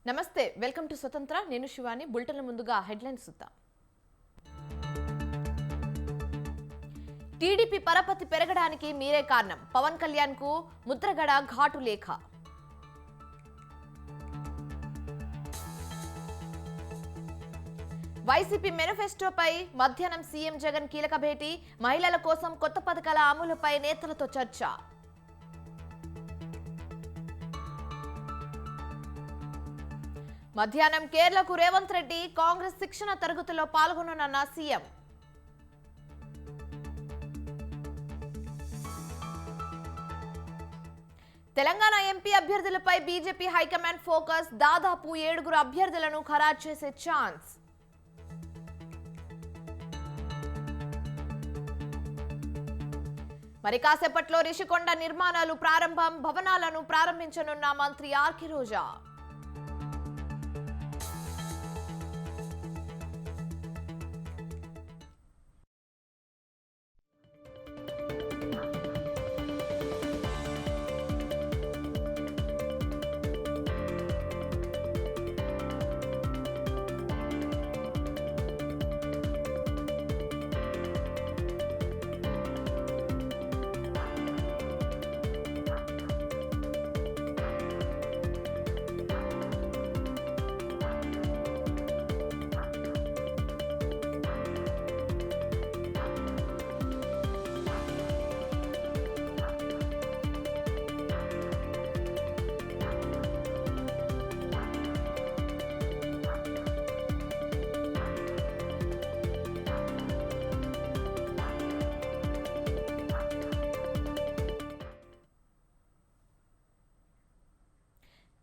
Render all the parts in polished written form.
నమస్తే welcome to స్వతంత్ర నేను శివాని బులెటిన్ ముందుగా హెడ్లైన్స్ చూద్దాం టీడీపీ పరపతి పెరగడానికి మీరే కారణం పవన్ కళ్యాణ్ కు ముద్రగడ ఘాటు లేఖ వైసీపీ మేనిఫెస్టోపై మధ్యాహ్నం సీఎం జగన్ కీలక భేటీ మహిళల కోసం కొత్త పథకాల అమలుపై నేతలతో చర్చ మధ్యాహ్నం కేరళకు రేవంత్ రెడ్డి కాంగ్రెస్ శిక్షణ తరగతుల్లో పాల్గొననున్న సీఎం తెలంగాణ ఎంపీ అభ్యర్థులపై బీజేపీ హైకమాండ్ ఫోకస్ దాదాపు 7 అభ్యర్థులను ఖరారు చేసే ఛాన్స్ మరి కాసేపట్లో రిషికొండ నిర్మాణాలు ప్రారంభం భవనాలను ప్రారంభించనున్న మంత్రి ఆర్కే రోజా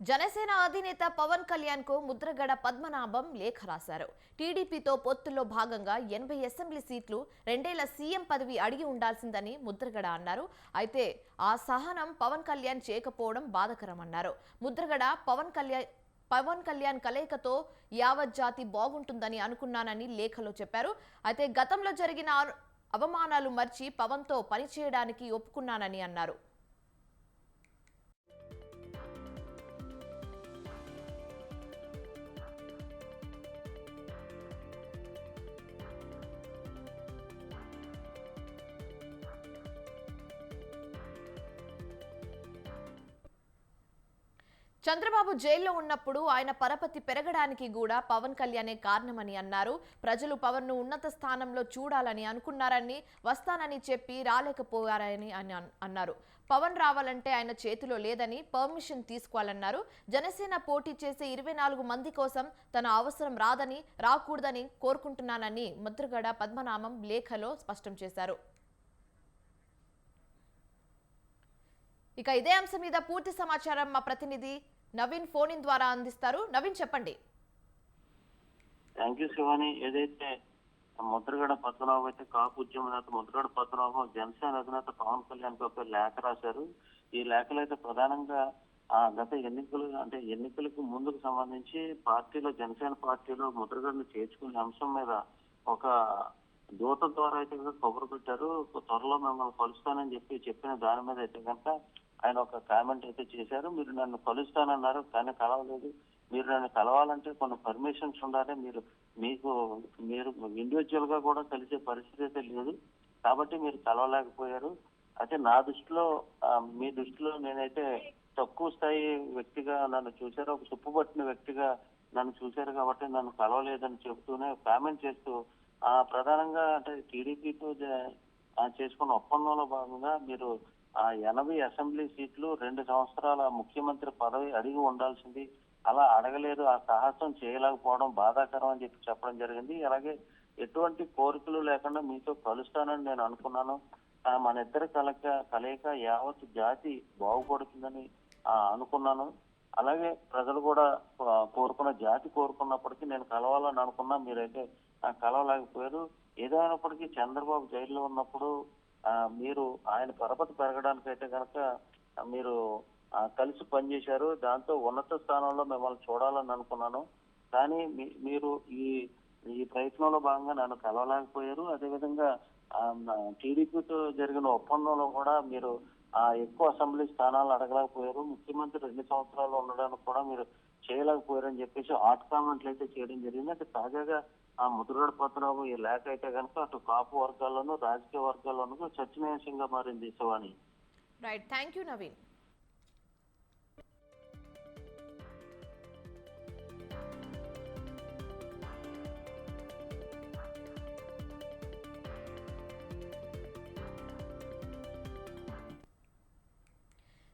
జనసేన అధినేత పవన్ కళ్యాణ్ కు ముద్రగడ పద్మనాభం లేఖ రాశారు. టీడీపీతో పొత్తుల్లో భాగంగా 80 అసెంబ్లీ సీట్లు 2 ఏళ్ల సీఎం పదవి అడిగి ఉండాల్సిందని ముద్రగడ అన్నారు. అయితే ఆ సహనం పవన్ కళ్యాణ్ చేయకపోవడం బాధకరమన్నారు. ముద్రగడ పవన్ కళ్యాణ్ కలయికతో యావత్ జాతి బాగుంటుందని అనుకున్నానని లేఖలో చెప్పారు. అయితే గతంలో జరిగిన అవమానాలు మర్చి పవన్తో పనిచేయడానికి ఒప్పుకున్నానని అన్నారు. చంద్రబాబు జైల్లో ఉన్నప్పుడు ఆయన పరపతి పెరగడానికి కూడా పవన్ కళ్యాణే కారణమని అన్నారు. ప్రజలు పవన్ ను ఉన్నత స్థానంలో చూడాలని అనుకున్నారని వస్తానని చెప్పి రాలేకపోయారని అన్నారు. పవన్ రావాలంటే ఆయన చేతిలో లేదని పర్మిషన్ తీసుకోవాలన్నారు. జనసేన పోటీ చేసే 24 మంది కోసం తన అవసరం రాకూడదని కోరుకుంటున్నానని ముద్రగడ పద్మనాభం లేఖలో స్పష్టం చేశారు. ఇక ఇదే అంశం మీద పూర్తి సమాచారం మా ప్రతినిధి నవీన్ ఫోన్ ఇన్ ద్వారా అందిస్తారు. నవీన్ చెప్పండి. Thank you Shivani. ఏదైతే ముద్రగడ పద్మనాభం అయితే కాపు ఉద్యమ నేత ముద్రగడ పద్మనాభం జనసేన అధినేత పవన్ కళ్యాణ్ ఒక లేఖ రాశారు. ఈ లేఖలో అయితే ప్రధానంగా గత ఎన్నికలకు ముందుకు సంబంధించి జనసేన పార్టీలో ముద్రగడను చేర్చుకునే అంశం మీద ఒక దూత ద్వారా అయితే కబురు పెట్టారు. త్వరలో మిమ్మల్ని కలుస్తానని చెప్పిన దాని మీద అయితే కనుక ఆయన ఒక కామెంట్ అయితే చేశారు. మీరు నన్ను కలుస్తానన్నారు కానీ కలవలేదు. మీరు నన్ను కలవాలంటే కొన్ని పర్మిషన్స్ ఉండాలి. మీరు ఇండివిజువల్ గా కూడా కలిసే పరిస్థితి అయితే లేదు కాబట్టి మీరు కలవలేకపోయారు. అయితే నా దృష్టిలో మీ దృష్టిలో నేనైతే తక్కువ స్థాయి వ్యక్తిగా నన్ను చూశారు, ఒక తుప్పుపట్టిన వ్యక్తిగా నన్ను చూశారు కాబట్టి నన్ను కలవలేదని చెబుతూనే కామెంట్ చేస్తూ ప్రధానంగా అంటే టీడీపీతో చేసుకున్న ఒప్పందంలో భాగంగా మీరు 80 అసెంబ్లీ సీట్లు 2 సంవత్సరాల ముఖ్యమంత్రి పదవి అడిగి ఉండాల్సింది, అలా అడగలేదు, ఆ సాహసం చేయలేకపోవడం బాధాకరం అని చెప్పడం జరిగింది. అలాగే ఎటువంటి కోరికలు లేకుండా మీతో కలుస్తానని నేను అనుకున్నాను. మన ఇద్దరి కలయిక యావత్ జాతి బాగుపడుతుందని అనుకున్నాను. అలాగే ప్రజలు కూడా జాతి కోరుకున్నప్పటికీ నేను కలవాలని అనుకున్నా, మీరైతే కలవలేకపోయారు. ఏదైనప్పటికీ చంద్రబాబు జైల్లో ఉన్నప్పుడు మీరు ఆయన పరపతి పెరగడానికి అయితే కనుక మీరు కలిసి పనిచేశారు. దాంతో ఉన్నత స్థానంలో మిమ్మల్ని చూడాలని అనుకున్నాను. కానీ మీరు ఈ ప్రయత్నంలో భాగంగా నన్ను కలవలేకపోయారు. అదేవిధంగా టీడీపీతో జరిగిన ఒప్పందంలో కూడా మీరు ఎక్కువ అసెంబ్లీ స్థానాలు అడగలేకపోయారు, ముఖ్యమంత్రి 2 సంవత్సరాలు ఉండడానికి కూడా మీరు చేయలేకపోయారు అని చెప్పేసి హాట్ కామెంట్లు అయితే చేయడం జరిగింది. అంటే తాజాగా ముద్రగడ పద్మనాభం ఈ లేఖ అయితే కనుక అటు కాపు వర్గాల్లోనూ రాజకీయ వర్గాల్లోనూ చర్చనీయాంశంగా మారింది Shivani. Right, thank you Naveen.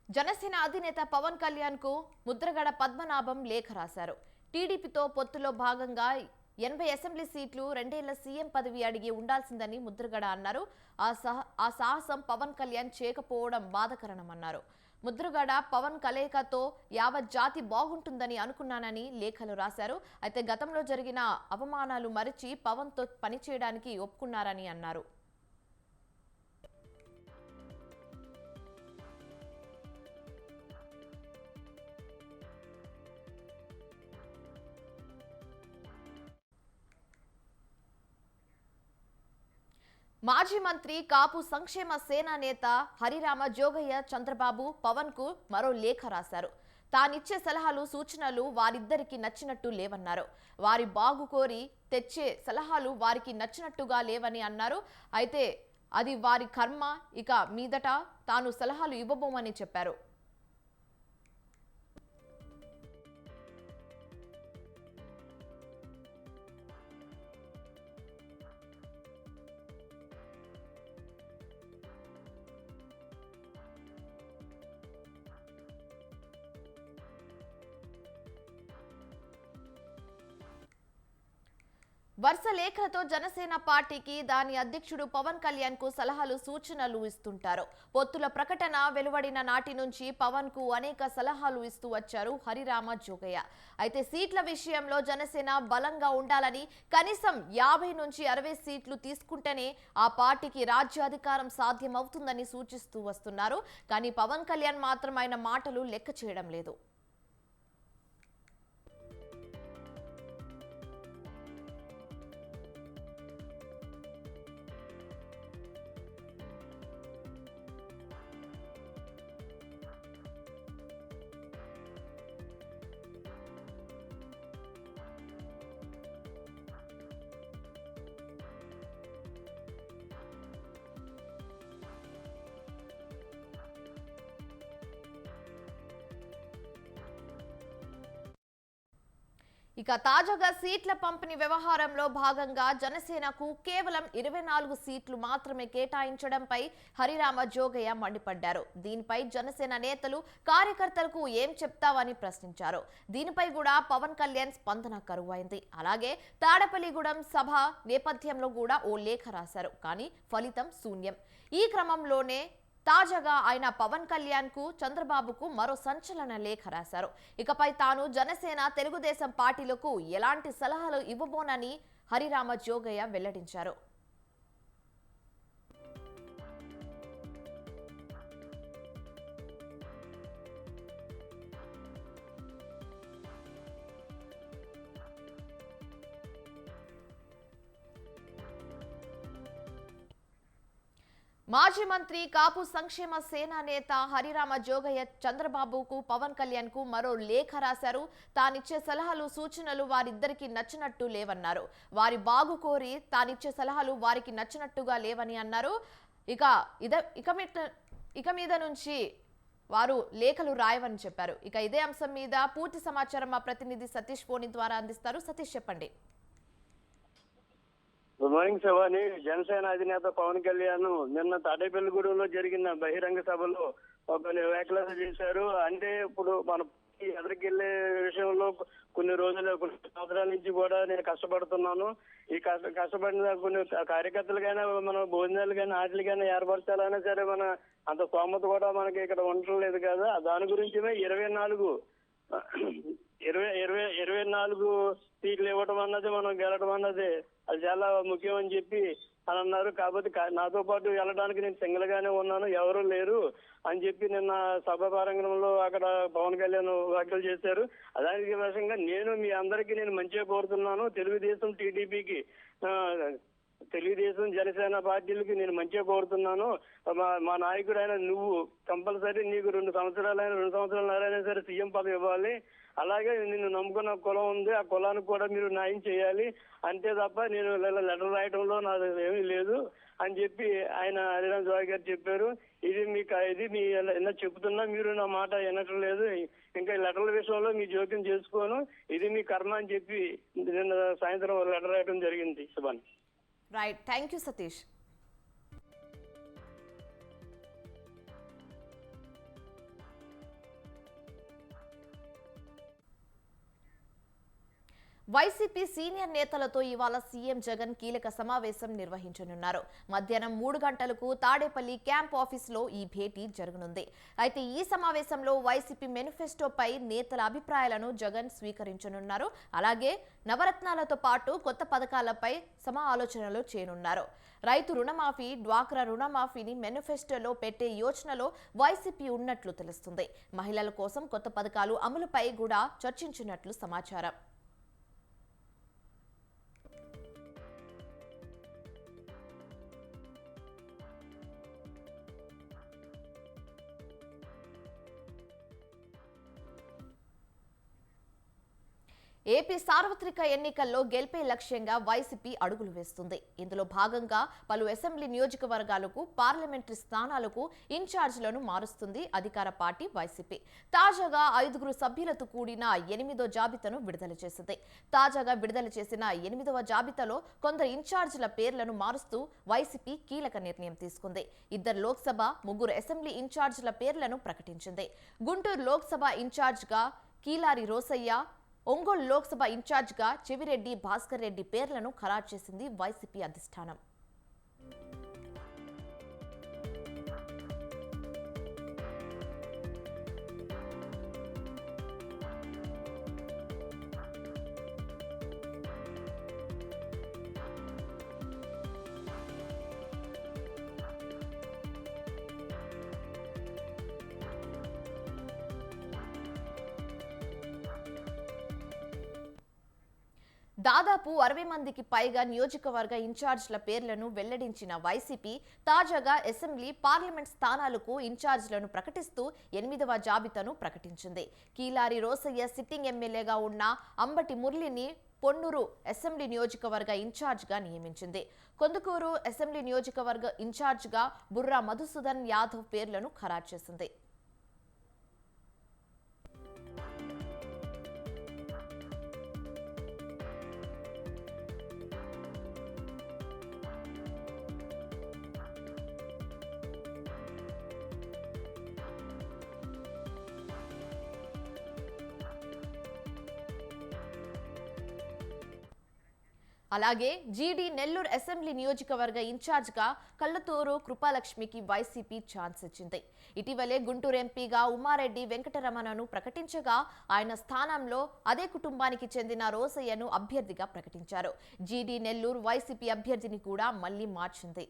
Janasena అధినేత పవన్ కళ్యాణ్ కు ముద్రగడ పద్మనాభం లేఖ రాశారు. టీడీపీతో పొత్తులో భాగంగా 80 అసెంబ్లీ సీట్లు 2 ఏళ్ల సీఎం పదవి అడిగి ఉండాల్సిందని ముద్రగడ అన్నారు. ఆ సాహసం పవన్ కళ్యాణ్ చేయకపోవడం బాధకరణమన్నారు. ముద్రగడ పవన్ కలయికతో యావత్ జాతి బాగుంటుందని అనుకున్నానని లేఖలు రాశారు. అయితే గతంలో జరిగిన అవమానాలు మరిచి పవన్ తో పనిచేయడానికి ఒప్పుకున్నారని అన్నారు. మాజీ మంత్రి కాపు సంక్షేమ సేన నేత హరిరామ జోగయ్య చంద్రబాబు పవన్ కు మరో లేఖ రాశారు. తానిచ్చే సలహాలు సూచనలు వారిద్దరికి నచ్చినట్టు లేవన్నారు. వారి బాగు కోరి తెచ్చే సలహాలు వారికి నచ్చినట్టుగా లేవని అన్నారు. అయితే అది వారి కర్మ, ఇక మీదట తాను సలహాలు ఇవ్వబోమని చెప్పారు. వరుస లేఖలతో జనసేన పార్టీకి దాని అధ్యక్షుడు పవన్ కళ్యాణ్ కు సలహాలు సూచనలు ఇస్తుంటారు. పొత్తుల ప్రకటన వెలువడిన నాటి నుంచి పవన్ కు అనేక సలహాలు ఇస్తూ వచ్చారు హరిరామ జోగయ్య. అయితే సీట్ల విషయంలో జనసేన బలంగా ఉండాలని, కనీసం 50 నుంచి 60 సీట్లు తీసుకుంటేనే ఆ పార్టీకి రాజ్యాధికారం సాధ్యమవుతుందని సూచిస్తూ వస్తున్నారు. కానీ పవన్ కళ్యాణ్ మాత్రం ఆయన మాటలు లెక్క చేయడం లేదు. ఇక తాజాగా సీట్ల పంపిణీ వ్యవహారంలో భాగంగా జనసేనకు కేవలం 24 సీట్లు మాత్రమే కేటాయించడంపై హరిరామ జోగయ్య మండిపడ్డారు. దీనిపై జనసేన నేతలు కార్యకర్తలకు ఏం చెప్తావని ప్రశ్నించారు. దీనిపై కూడా పవన్ కళ్యాణ్ స్పందన కరువైంది. అలాగే తాడపల్లిగూడెం సభ నేపథ్యంలో కూడా ఓ లేఖ రాశారు. కానీ ఫలితం శూన్యం. ఈ క్రమంలోనే తాజాగా ఆయన పవన్ కళ్యాణ్ కు చంద్రబాబుకు మరో సంచలన లేఖ రాశారు. ఇకపై తాను జనసేన తెలుగుదేశం పార్టీలకు ఎలాంటి సలహాలు ఇవ్వబోనని హరిరామ జోగయ్య వెల్లడించారు. మాజీ మంత్రి కాపు సంక్షేమ సేన నేత హరిరామ జోగయ్య చంద్రబాబుకు పవన్ కళ్యాణ్ కు మరో లేఖ రాశారు. తానిచ్చే సలహాలు సూచనలు వారిద్దరికి నచ్చినట్టు లేవన్నారు. వారి బాగు కోరి తానిచ్చే సలహాలు వారికి నచ్చినట్టుగా లేవని అన్నారు. ఇక మీద నుంచి వారు లేఖలు రాయవని చెప్పారు. ఇక ఇదే అంశం మీద పూర్తి సమాచారం మా ప్రతినిధి సతీష్ ఫోన్ ద్వారా అందిస్తారు. సతీష్, చెప్పండి. Good morning Shivani. జనసేన అధినేత పవన్ కళ్యాణ్ నిన్న తాడేపల్లిగూడెంలో జరిగిన బహిరంగ సభలో కొన్ని వ్యాఖ్యలు చేశారు. అంటే ఇప్పుడు మన ఎదురుకెళ్లే విషయంలో కొన్ని సంవత్సరాల నుంచి కూడా నేను కష్టపడుతున్నాను. ఈ కష్టపడిన కొన్ని కార్యకర్తలుగానే మన భోజనాలు కానీ వాటిలు కానీ ఏర్పరచాలన్నా సరే మన అంత స్తోమత కూడా మనకి ఇక్కడ ఉండలేదు కదా. దాని గురించి 24 సీట్లు ఇవ్వడం అన్నది మనం గెలవడం అన్నది అది చాలా ముఖ్యం అని చెప్పి అని అన్నారు. కాబట్టి నాతో పాటు వెళ్ళడానికి నేను సింగిల్ గానే ఉన్నాను, ఎవరూ లేరు అని చెప్పి నిన్న సభ ప్రాంగణంలో అక్కడ పవన్ కళ్యాణ్ వ్యాఖ్యలు చేశారు. దానికి వశంగా నేను మీ అందరికీ నేను మంచిగా కోరుతున్నాను. తెలుగుదేశం టీడీపీకి తెలుగుదేశం జనసేన పార్టీలకి నేను మంచిగా కోరుతున్నాను. మా నాయకుడు అయినా నువ్వు కంపల్సరీ నీకు 2 సంవత్సరాలైనా సరే సీఎం పదవి ఇవ్వాలి. అలాగే నిన్ను నమ్ముకున్న కులం ఉంది, ఆ కులానికి కూడా మీరు న్యాయం చేయాలి. అంతే తప్ప నేను లెటర్ రాయడంలో నాది ఏమీ లేదు అని చెప్పి ఆయన హరిరామ్ జోగి గారు చెప్పారు. ఇది మీ ఎలా చెప్తున్నా మీరు నా మాట వినటం లేదు. ఇంకా లెటర్ల విషయంలో మీ జోక్యం చేసుకోను, ఇది మీ కర్మ అని చెప్పి నిన్న సాయంత్రం లెటర్ రాయడం జరిగింది. Subhan. Right, thank you Satish. YCP senior నేతలతో ఇవాళ సీఎం జగన్ కీలక సమావేశం నిర్వహించనున్నారు. మధ్యాహ్నం 3 గంటలకు తాడేపల్లి క్యాంప్ ఆఫీసులో ఈ భేటీ జరగనుంది. అయితే ఈ సమావేశంలో వైసీపీ మేనిఫెస్టోపై నేతల అభిప్రాయాలను జగన్ స్వీకరించనున్నారు. అలాగే నవరత్నాలతో పాటు కొత్త పథకాలపై ఆలోచనలు చేయనున్నారు. రైతు రుణమాఫీ, డ్వాక్రా రుణమాఫీని మేనిఫెస్టోలో పెట్టే యోచనలో వైసీపీ ఉన్నట్లు తెలుస్తుంది. మహిళల కోసం కొత్త పథకాలు అమలుపై కూడా చర్చించినట్లు సమాచారం. ఏపీ సార్వత్రిక ఎన్నికల్లో గెలిపే లక్ష్యంగా వైసీపీ అడుగులు వేస్తుంది. ఇందులో భాగంగా పలు అసెంబ్లీ నియోజకవర్గాలకు, పార్లమెంటరీ స్థానాలకు ఇన్ఛార్జీలను మారుస్తుంది అధికార పార్టీ వైసీపీ. తాజాగా 5 సభ్యులతో కూడిన 8వ జాబితాను విడుదల చేసింది. తాజాగా విడుదల చేసిన 8వ జాబితాలో కొందరు ఇన్ఛార్జీల పేర్లను మారుస్తూ వైసీపీ కీలక నిర్ణయం తీసుకుంది. 2 లోక్సభ, 3 అసెంబ్లీ ఇన్ఛార్జీల పేర్లను ప్రకటించింది. గుంటూరు లోక్సభ ఇన్ఛార్జిగా కీలారి రోసయ్య, ఒంగోలు లోక్సభ ఇన్ఛార్జిగా చెవిరెడ్డి భాస్కర్ రెడ్డి పేర్లను ఖరారు చేసింది వైసీపీ అధిష్టానం. దాదాపు 60 మందికి పైగా నియోజకవర్గ ఇన్ఛార్జీల పేర్లను వెల్లడించిన వైసీపీ తాజాగా అసెంబ్లీ, పార్లమెంట్ స్థానాలకు ఇన్ఛార్జీలను ప్రకటిస్తూ 8వ జాబితాను ప్రకటించింది. కీలారి రోసయ్య సిట్టింగ్ ఎమ్మెల్యేగా ఉన్న అంబటి మురళిని పొన్నూరు అసెంబ్లీ నియోజకవర్గ ఇన్ఛార్జిగా నియమించింది. కొందుకూరు అసెంబ్లీ నియోజకవర్గ ఇన్ఛార్జిగా బుర్రా మధుసూదన్ యాదవ్ పేర్లను ఖరారు చేసింది. అలాగే జీడీ నెల్లూరు అసెంబ్లీ నియోజకవర్గ ఇన్ఛార్జిగా కళ్ళతూరు కృపాలక్ష్మికి వైసీపీ ఛాన్స్ ఇచ్చింది. ఇటీవలే గుంటూరు ఎంపీగా ఉమారెడ్డి వెంకటరమణను ప్రకటించగా ఆయన స్థానంలో అదే కుటుంబానికి చెందిన రోసయ్యను అభ్యర్థిగా ప్రకటించారు. జీడీ నెల్లూరు వైసీపీ అభ్యర్థిని కూడా మళ్లీ మార్చింది.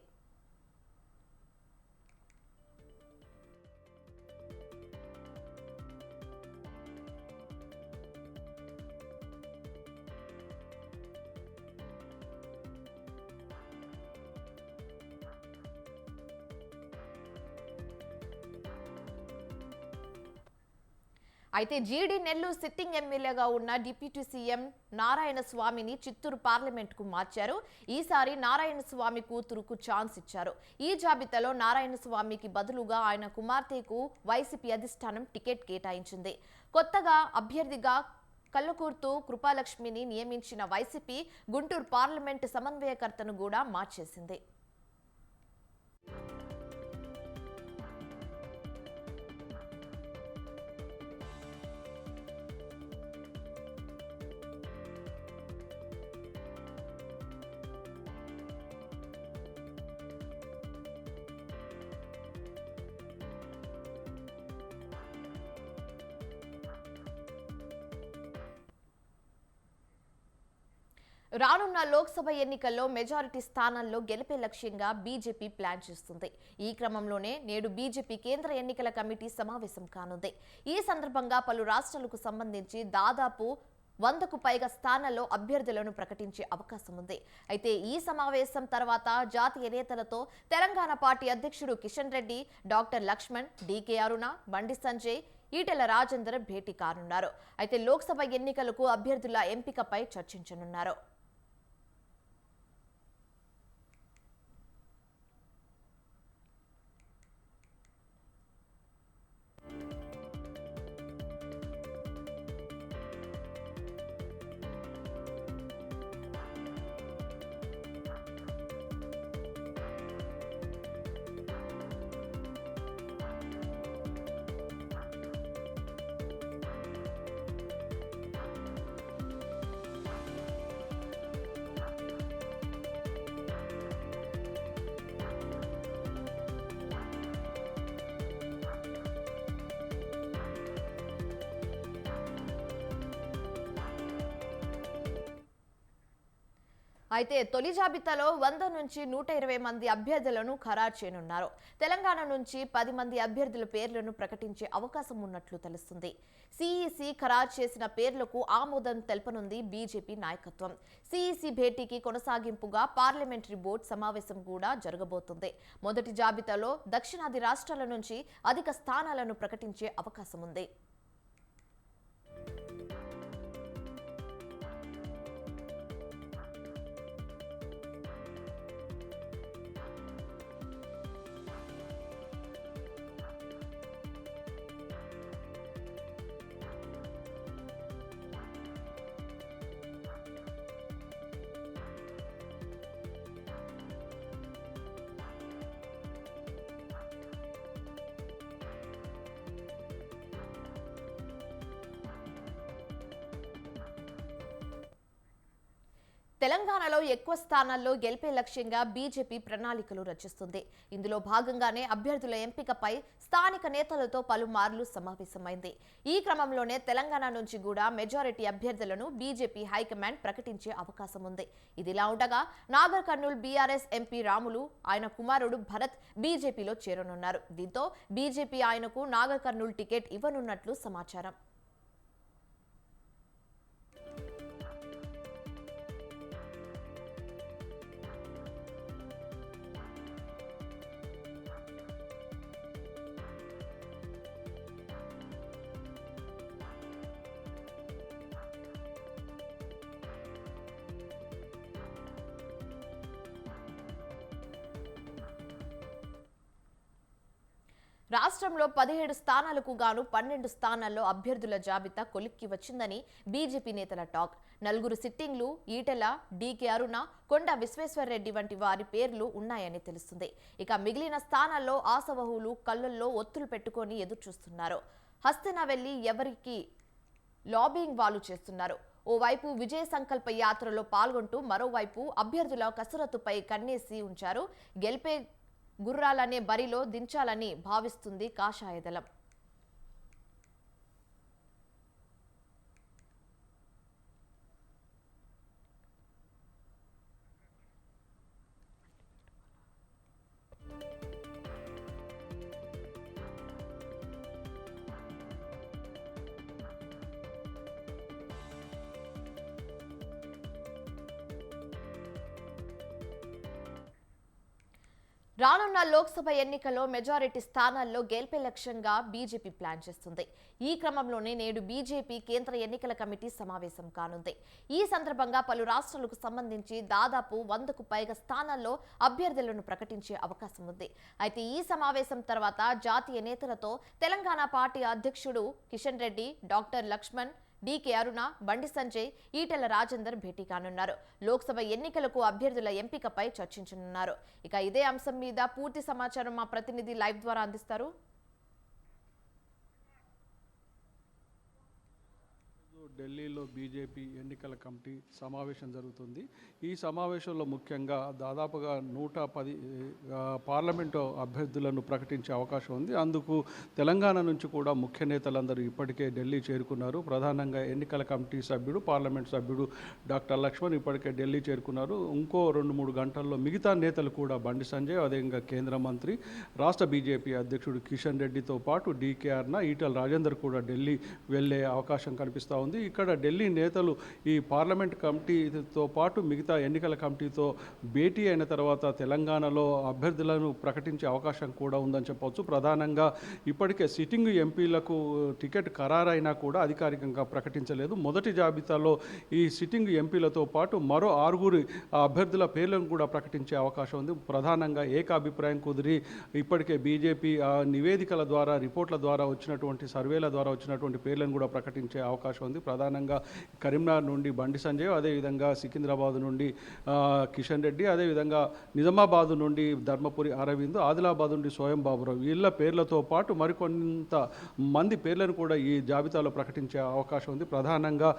అయితే జీడీ నెల్లూరు సిట్టింగ్ ఎమ్మెల్యేగా ఉన్న డిప్యూటీ సీఎం నారాయణ స్వామిని చిత్తూరు పార్లమెంటుకు మార్చారు. ఈసారి నారాయణ స్వామి కూతురుకు ఛాన్స్ ఇచ్చారు. ఈ జాబితాలో నారాయణ స్వామికి బదులుగా ఆయన కుమార్తెకు వైసీపీ అధిష్టానం టికెట్ కేటాయించింది. కొత్తగా అభ్యర్థిగా కల్లకూర్తు కృపాలక్ష్మిని నియమించిన వైసీపీ గుంటూరు పార్లమెంటు సమన్వయకర్తను కూడా మార్చేసింది. రానున్న లోక్సభ ఎన్నికల్లో మెజారిటీ స్థానాల్లో గెలిపే లక్ష్యంగా బీజేపీ ప్లాన్ చేస్తుంది. ఈ క్రమంలోనే నేడు బీజేపీ కేంద్ర ఎన్నికల కమిటీ సమావేశం కానుంది. ఈ సందర్భంగా పలు రాష్ట్రాలకు సంబంధించి దాదాపు 100కు పైగా స్థానాల్లో అభ్యర్థులను ప్రకటించే అవకాశం ఉంది. అయితే ఈ సమావేశం తర్వాత జాతీయ నేతలతో తెలంగాణ పార్టీ అధ్యక్షుడు కిషన్ రెడ్డి, డాక్టర్ లక్ష్మణ్, డీకే అరుణ, బండి సంజయ్, ఈటెల రాజేందర్ భేటీ కానున్నారు. అయితే లోక్సభ ఎన్నికలకు అభ్యర్థుల ఎంపికపై చర్చించనున్నారు. అయితే తొలి జాబితాలో 100 నుంచి 120 మంది అభ్యర్థులను ఖరారు చేయనున్నారు. తెలంగాణ నుంచి 10 మంది అభ్యర్థుల పేర్లను ప్రకటించే అవకాశం ఉన్నట్లు తెలుస్తుంది. సిఈసి ఖరారు చేసిన పేర్లకు ఆమోదం తెలపనుంది బీజేపీ నాయకత్వం. సిఈసి భేటీకి కొనసాగింపుగా పార్లమెంటరీ బోర్డు సమావేశం కూడా జరగబోతుంది. మొదటి జాబితాలో దక్షిణాది రాష్ట్రాల నుంచి అధిక స్థానాలను ప్రకటించే అవకాశం ఉంది. తెలంగాణలో ఎక్కువ స్థానాల్లో గెలిపే లక్ష్యంగా బీజేపీ ప్రణాళికలు రచిస్తుంది. ఇందులో భాగంగానే అభ్యర్థుల ఎంపికపై స్థానిక నేతలతో పలుమార్లు సమావేశమైంది. ఈ క్రమంలోనే తెలంగాణ నుంచి కూడా మెజారిటీ అభ్యర్థులను బీజేపీ హైకమాండ్ ప్రకటించే అవకాశం ఉంది. ఇదిలా ఉండగా నాగర్ కర్నూల్ బీఆర్ఎస్ ఎంపీ రాములు, ఆయన కుమారుడు భరత్ బీజేపీలో చేరనున్నారు. దీంతో బీజేపీ ఆయనకు నాగర్ కర్నూల్ టికెట్ ఇవ్వనున్నట్లు సమాచారం. రాష్ట్రంలో 17 స్థానాలకు గాను 12 స్థానాల్లో అభ్యర్థుల జాబితా కొలిక్కి వచ్చిందని బీజేపీ నేతల టాక్. 4 సిట్టింగ్లు ఈటెల, డీకే అరుణ, కొండ విశ్వేశ్వర్రెడ్డి వంటి వారి పేర్లు ఉన్నాయని తెలుస్తుంది. ఇక మిగిలిన స్థానాల్లో ఆశావహులు కళ్ళల్లో ఒత్తులు పెట్టుకొని ఎదురుచూస్తున్నారు. హస్తన వెళ్లి ఎవరికి లాబింగ్ వాళ్ళు చేస్తున్నారు. ఓవైపు విజయ సంకల్ప యాత్రలో పాల్గొంటూ మరోవైపు అభ్యర్థుల కసరత్తుపై కన్నేసి ఉంచారు. గెలిపే గుర్రాలనే బరిలో దించాలని భావిస్తుంది కాషాయదళం. రానున్న లోక్సభ ఎన్నికల్లో మెజారిటీ స్థానాల్లో గెలిపే లక్ష్యంగా బీజేపీ ప్లాన్ చేస్తుంది. ఈ క్రమంలోనే నేడు బీజేపీ కేంద్ర ఎన్నికల కమిటీ సమావేశం కానుంది. ఈ సందర్భంగా పలు రాష్ట్రాలకు సంబంధించి దాదాపు 100కు పైగా స్థానాల్లో అభ్యర్థులను ప్రకటించే అవకాశం ఉంది. అయితే ఈ సమావేశం తర్వాత జాతీయ నేతలతో తెలంగాణ పార్టీ అధ్యక్షుడు కిషన్ రెడ్డి, డాక్టర్ లక్ష్మణ్, డీకే అరుణ, బండి సంజయ్, ఈటెల రాజేందర్ భేటీ కానున్నారు. లోక్సభ ఎన్నికలకు అభ్యర్థుల ఎంపికపై చర్చించనున్నారు. ఇక ఇదే అంశం మీద పూర్తి సమాచారం మా ప్రతినిధి లైవ్ ద్వారా అందిస్తారు. ఢిల్లీలో బీజేపీ ఎన్నికల కమిటీ సమావేశం జరుగుతుంది. ఈ సమావేశంలో ముఖ్యంగా దాదాపుగా 110 పార్లమెంటు అభ్యర్థులను ప్రకటించే అవకాశం ఉంది. అందుకు తెలంగాణ నుంచి కూడా ముఖ్య నేతలందరూ ఇప్పటికే ఢిల్లీ చేరుకున్నారు. ప్రధానంగా ఎన్నికల కమిటీ సభ్యుడు, పార్లమెంట్ సభ్యుడు డాక్టర్ లక్ష్మణ్ ఇప్పటికే ఢిల్లీ చేరుకున్నారు. ఇంకో 2-3 గంటల్లో మిగతా నేతలు కూడా బండి సంజయ్, అదేవిధంగా కేంద్ర మంత్రి, రాష్ట్ర బీజేపీ అధ్యక్షుడు కిషన్ రెడ్డితో పాటు డీకే అరుణ, ఈటెల రాజేందర్ కూడా ఢిల్లీ వెళ్లే అవకాశం కనిపిస్తూ ఉంది. ఇక్కడ ఢిల్లీ నేతలు ఈ పార్లమెంట్ కమిటీతో పాటు మిగతా ఎన్నికల కమిటీతో భేటీ అయిన తర్వాత తెలంగాణలో అభ్యర్థులను ప్రకటించే అవకాశం కూడా ఉందని చెప్పవచ్చు. ప్రధానంగా ఇప్పటికే సిట్టింగ్ ఎంపీలకు టికెట్ ఖరారైనా కూడా అధికారికంగా ప్రకటించలేదు. మొదటి జాబితాలో ఈ సిట్టింగ్ ఎంపీలతో పాటు మరో 6 అభ్యర్థుల పేర్లను కూడా ప్రకటించే అవకాశం ఉంది. ప్రధానంగా ఏకాభిప్రాయం కుదిరి ఇప్పటికే బీజేపీ నివేదికల ద్వారా, రిపోర్ట్ల ద్వారా వచ్చినటువంటి సర్వేల ద్వారా వచ్చినటువంటి పేర్లను కూడా ప్రకటించే అవకాశం ఉంది. ప్రధానంగా కరీంనగర్ నుండి బండి సంజయ్, అదేవిధంగా సికింద్రాబాద్ నుండి కిషన్ రెడ్డి, అదేవిధంగా నిజామాబాద్ నుండి ధర్మపురి అరవింద్, ఆదిలాబాద్ నుండి స్వయం బాబురావు, వీళ్ళ పేర్లతో పాటు మరికొంత మంది పేర్లను కూడా ఈ జాబితాలో ప్రకటించే అవకాశం ఉంది. ప్రధానంగా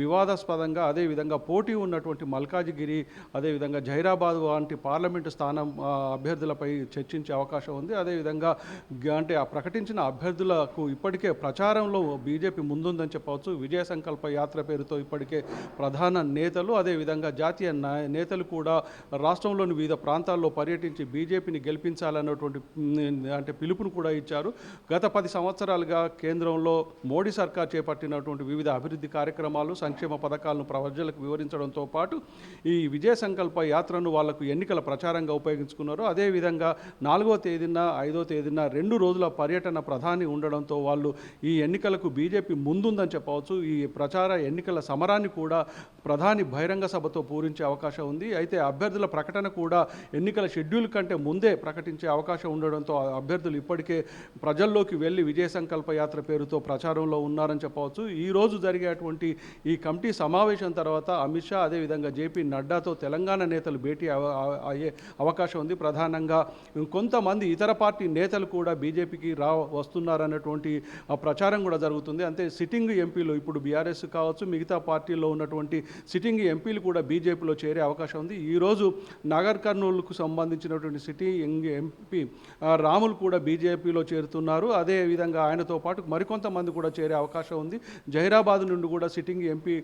వివాదాస్పదంగా అదేవిధంగా పోటీ ఉన్నటువంటి మల్కాజిగిరి, అదేవిధంగా జైరాబాద్ వంటి పార్లమెంటు స్థానం అభ్యర్థులపై చర్చించే అవకాశం ఉంది. అదేవిధంగా అంటే ఆ ప్రకటించిన అభ్యర్థులకు ఇప్పటికే ప్రచారంలో బీజేపీ ముందుందని చెప్పవచ్చు. విజయ సంకల్ప యాత్ర పేరుతో ఇప్పటికే ప్రధాన నేతలు, అదేవిధంగా జాతీయ నేతలు కూడా రాష్ట్రంలోని వివిధ ప్రాంతాల్లో పర్యటించి బీజేపీని గెలిపించాలన్నటువంటి అంటే పిలుపును కూడా ఇచ్చారు. గత 10 సంవత్సరాలుగా కేంద్రంలో మోడీ సర్కార్ చేపట్టినటువంటి వివిధ అభివృద్ధి కార్యక్రమాలు, సంక్షేమ పథకాలను ప్రజలకు వివరించడంతో పాటు ఈ విజయ సంకల్ప యాత్రను వాళ్లకు ఎన్నికల ప్రచారంగా ఉపయోగించుకున్నారు. అదేవిధంగా 4వ తేదీన 5వ తేదీన 2 రోజుల పర్యటన ప్రధాని ఉండడంతో వాళ్ళు ఈ ఎన్నికలకు బీజేపీ ముందుందని చెప్పవచ్చు. ఈ ప్రచార ఎన్నికల సమరాన్ని కూడా ప్రధాని బహిరంగ సభతో పూరించే అవకాశం ఉంది. అయితే అభ్యర్థుల ప్రకటన కూడా ఎన్నికల షెడ్యూల్ కంటే ముందే ప్రకటించే అవకాశం ఉండడంతో అభ్యర్థులు ఇప్పటికే ప్రజల్లోకి వెళ్ళి విజయ సంకల్ప యాత్ర పేరుతో ప్రచారంలో ఉన్నారని చెప్పవచ్చు. ఈ రోజు జరిగేటువంటి ఈ కమిటీ సమావేశం తర్వాత అమిత్ షా, అదేవిధంగా జేపీ నడ్డాతో తెలంగాణ నేతలు భేటీ అయ్యే అవకాశం ఉంది. ప్రధానంగా కొంతమంది ఇతర పార్టీ నేతలు కూడా బీజేపీకి వస్తున్నారన్నటువంటి ప్రచారం కూడా జరుగుతుంది. అంతే సిట్టింగ్ ఎంపీలు ఇప్పుడు బీఆర్ఎస్ కావచ్చు, మిగతా పార్టీల్లో ఉన్నటువంటి సిట్టింగ్ ఎంపీలు కూడా బీజేపీలో చేరే అవకాశం ఉంది. ఈరోజు నాగర్ కర్నూలుకు సంబంధించినటువంటి సిట్టింగ్ ఎంపీ రాములు కూడా బీజేపీలో చేరుతున్నారు. అదేవిధంగా ఆయనతో పాటు మరికొంతమంది కూడా చేరే అవకాశం ఉంది. జహీరాబాద్ నుండి కూడా సిట్టింగ్ ఎంపీ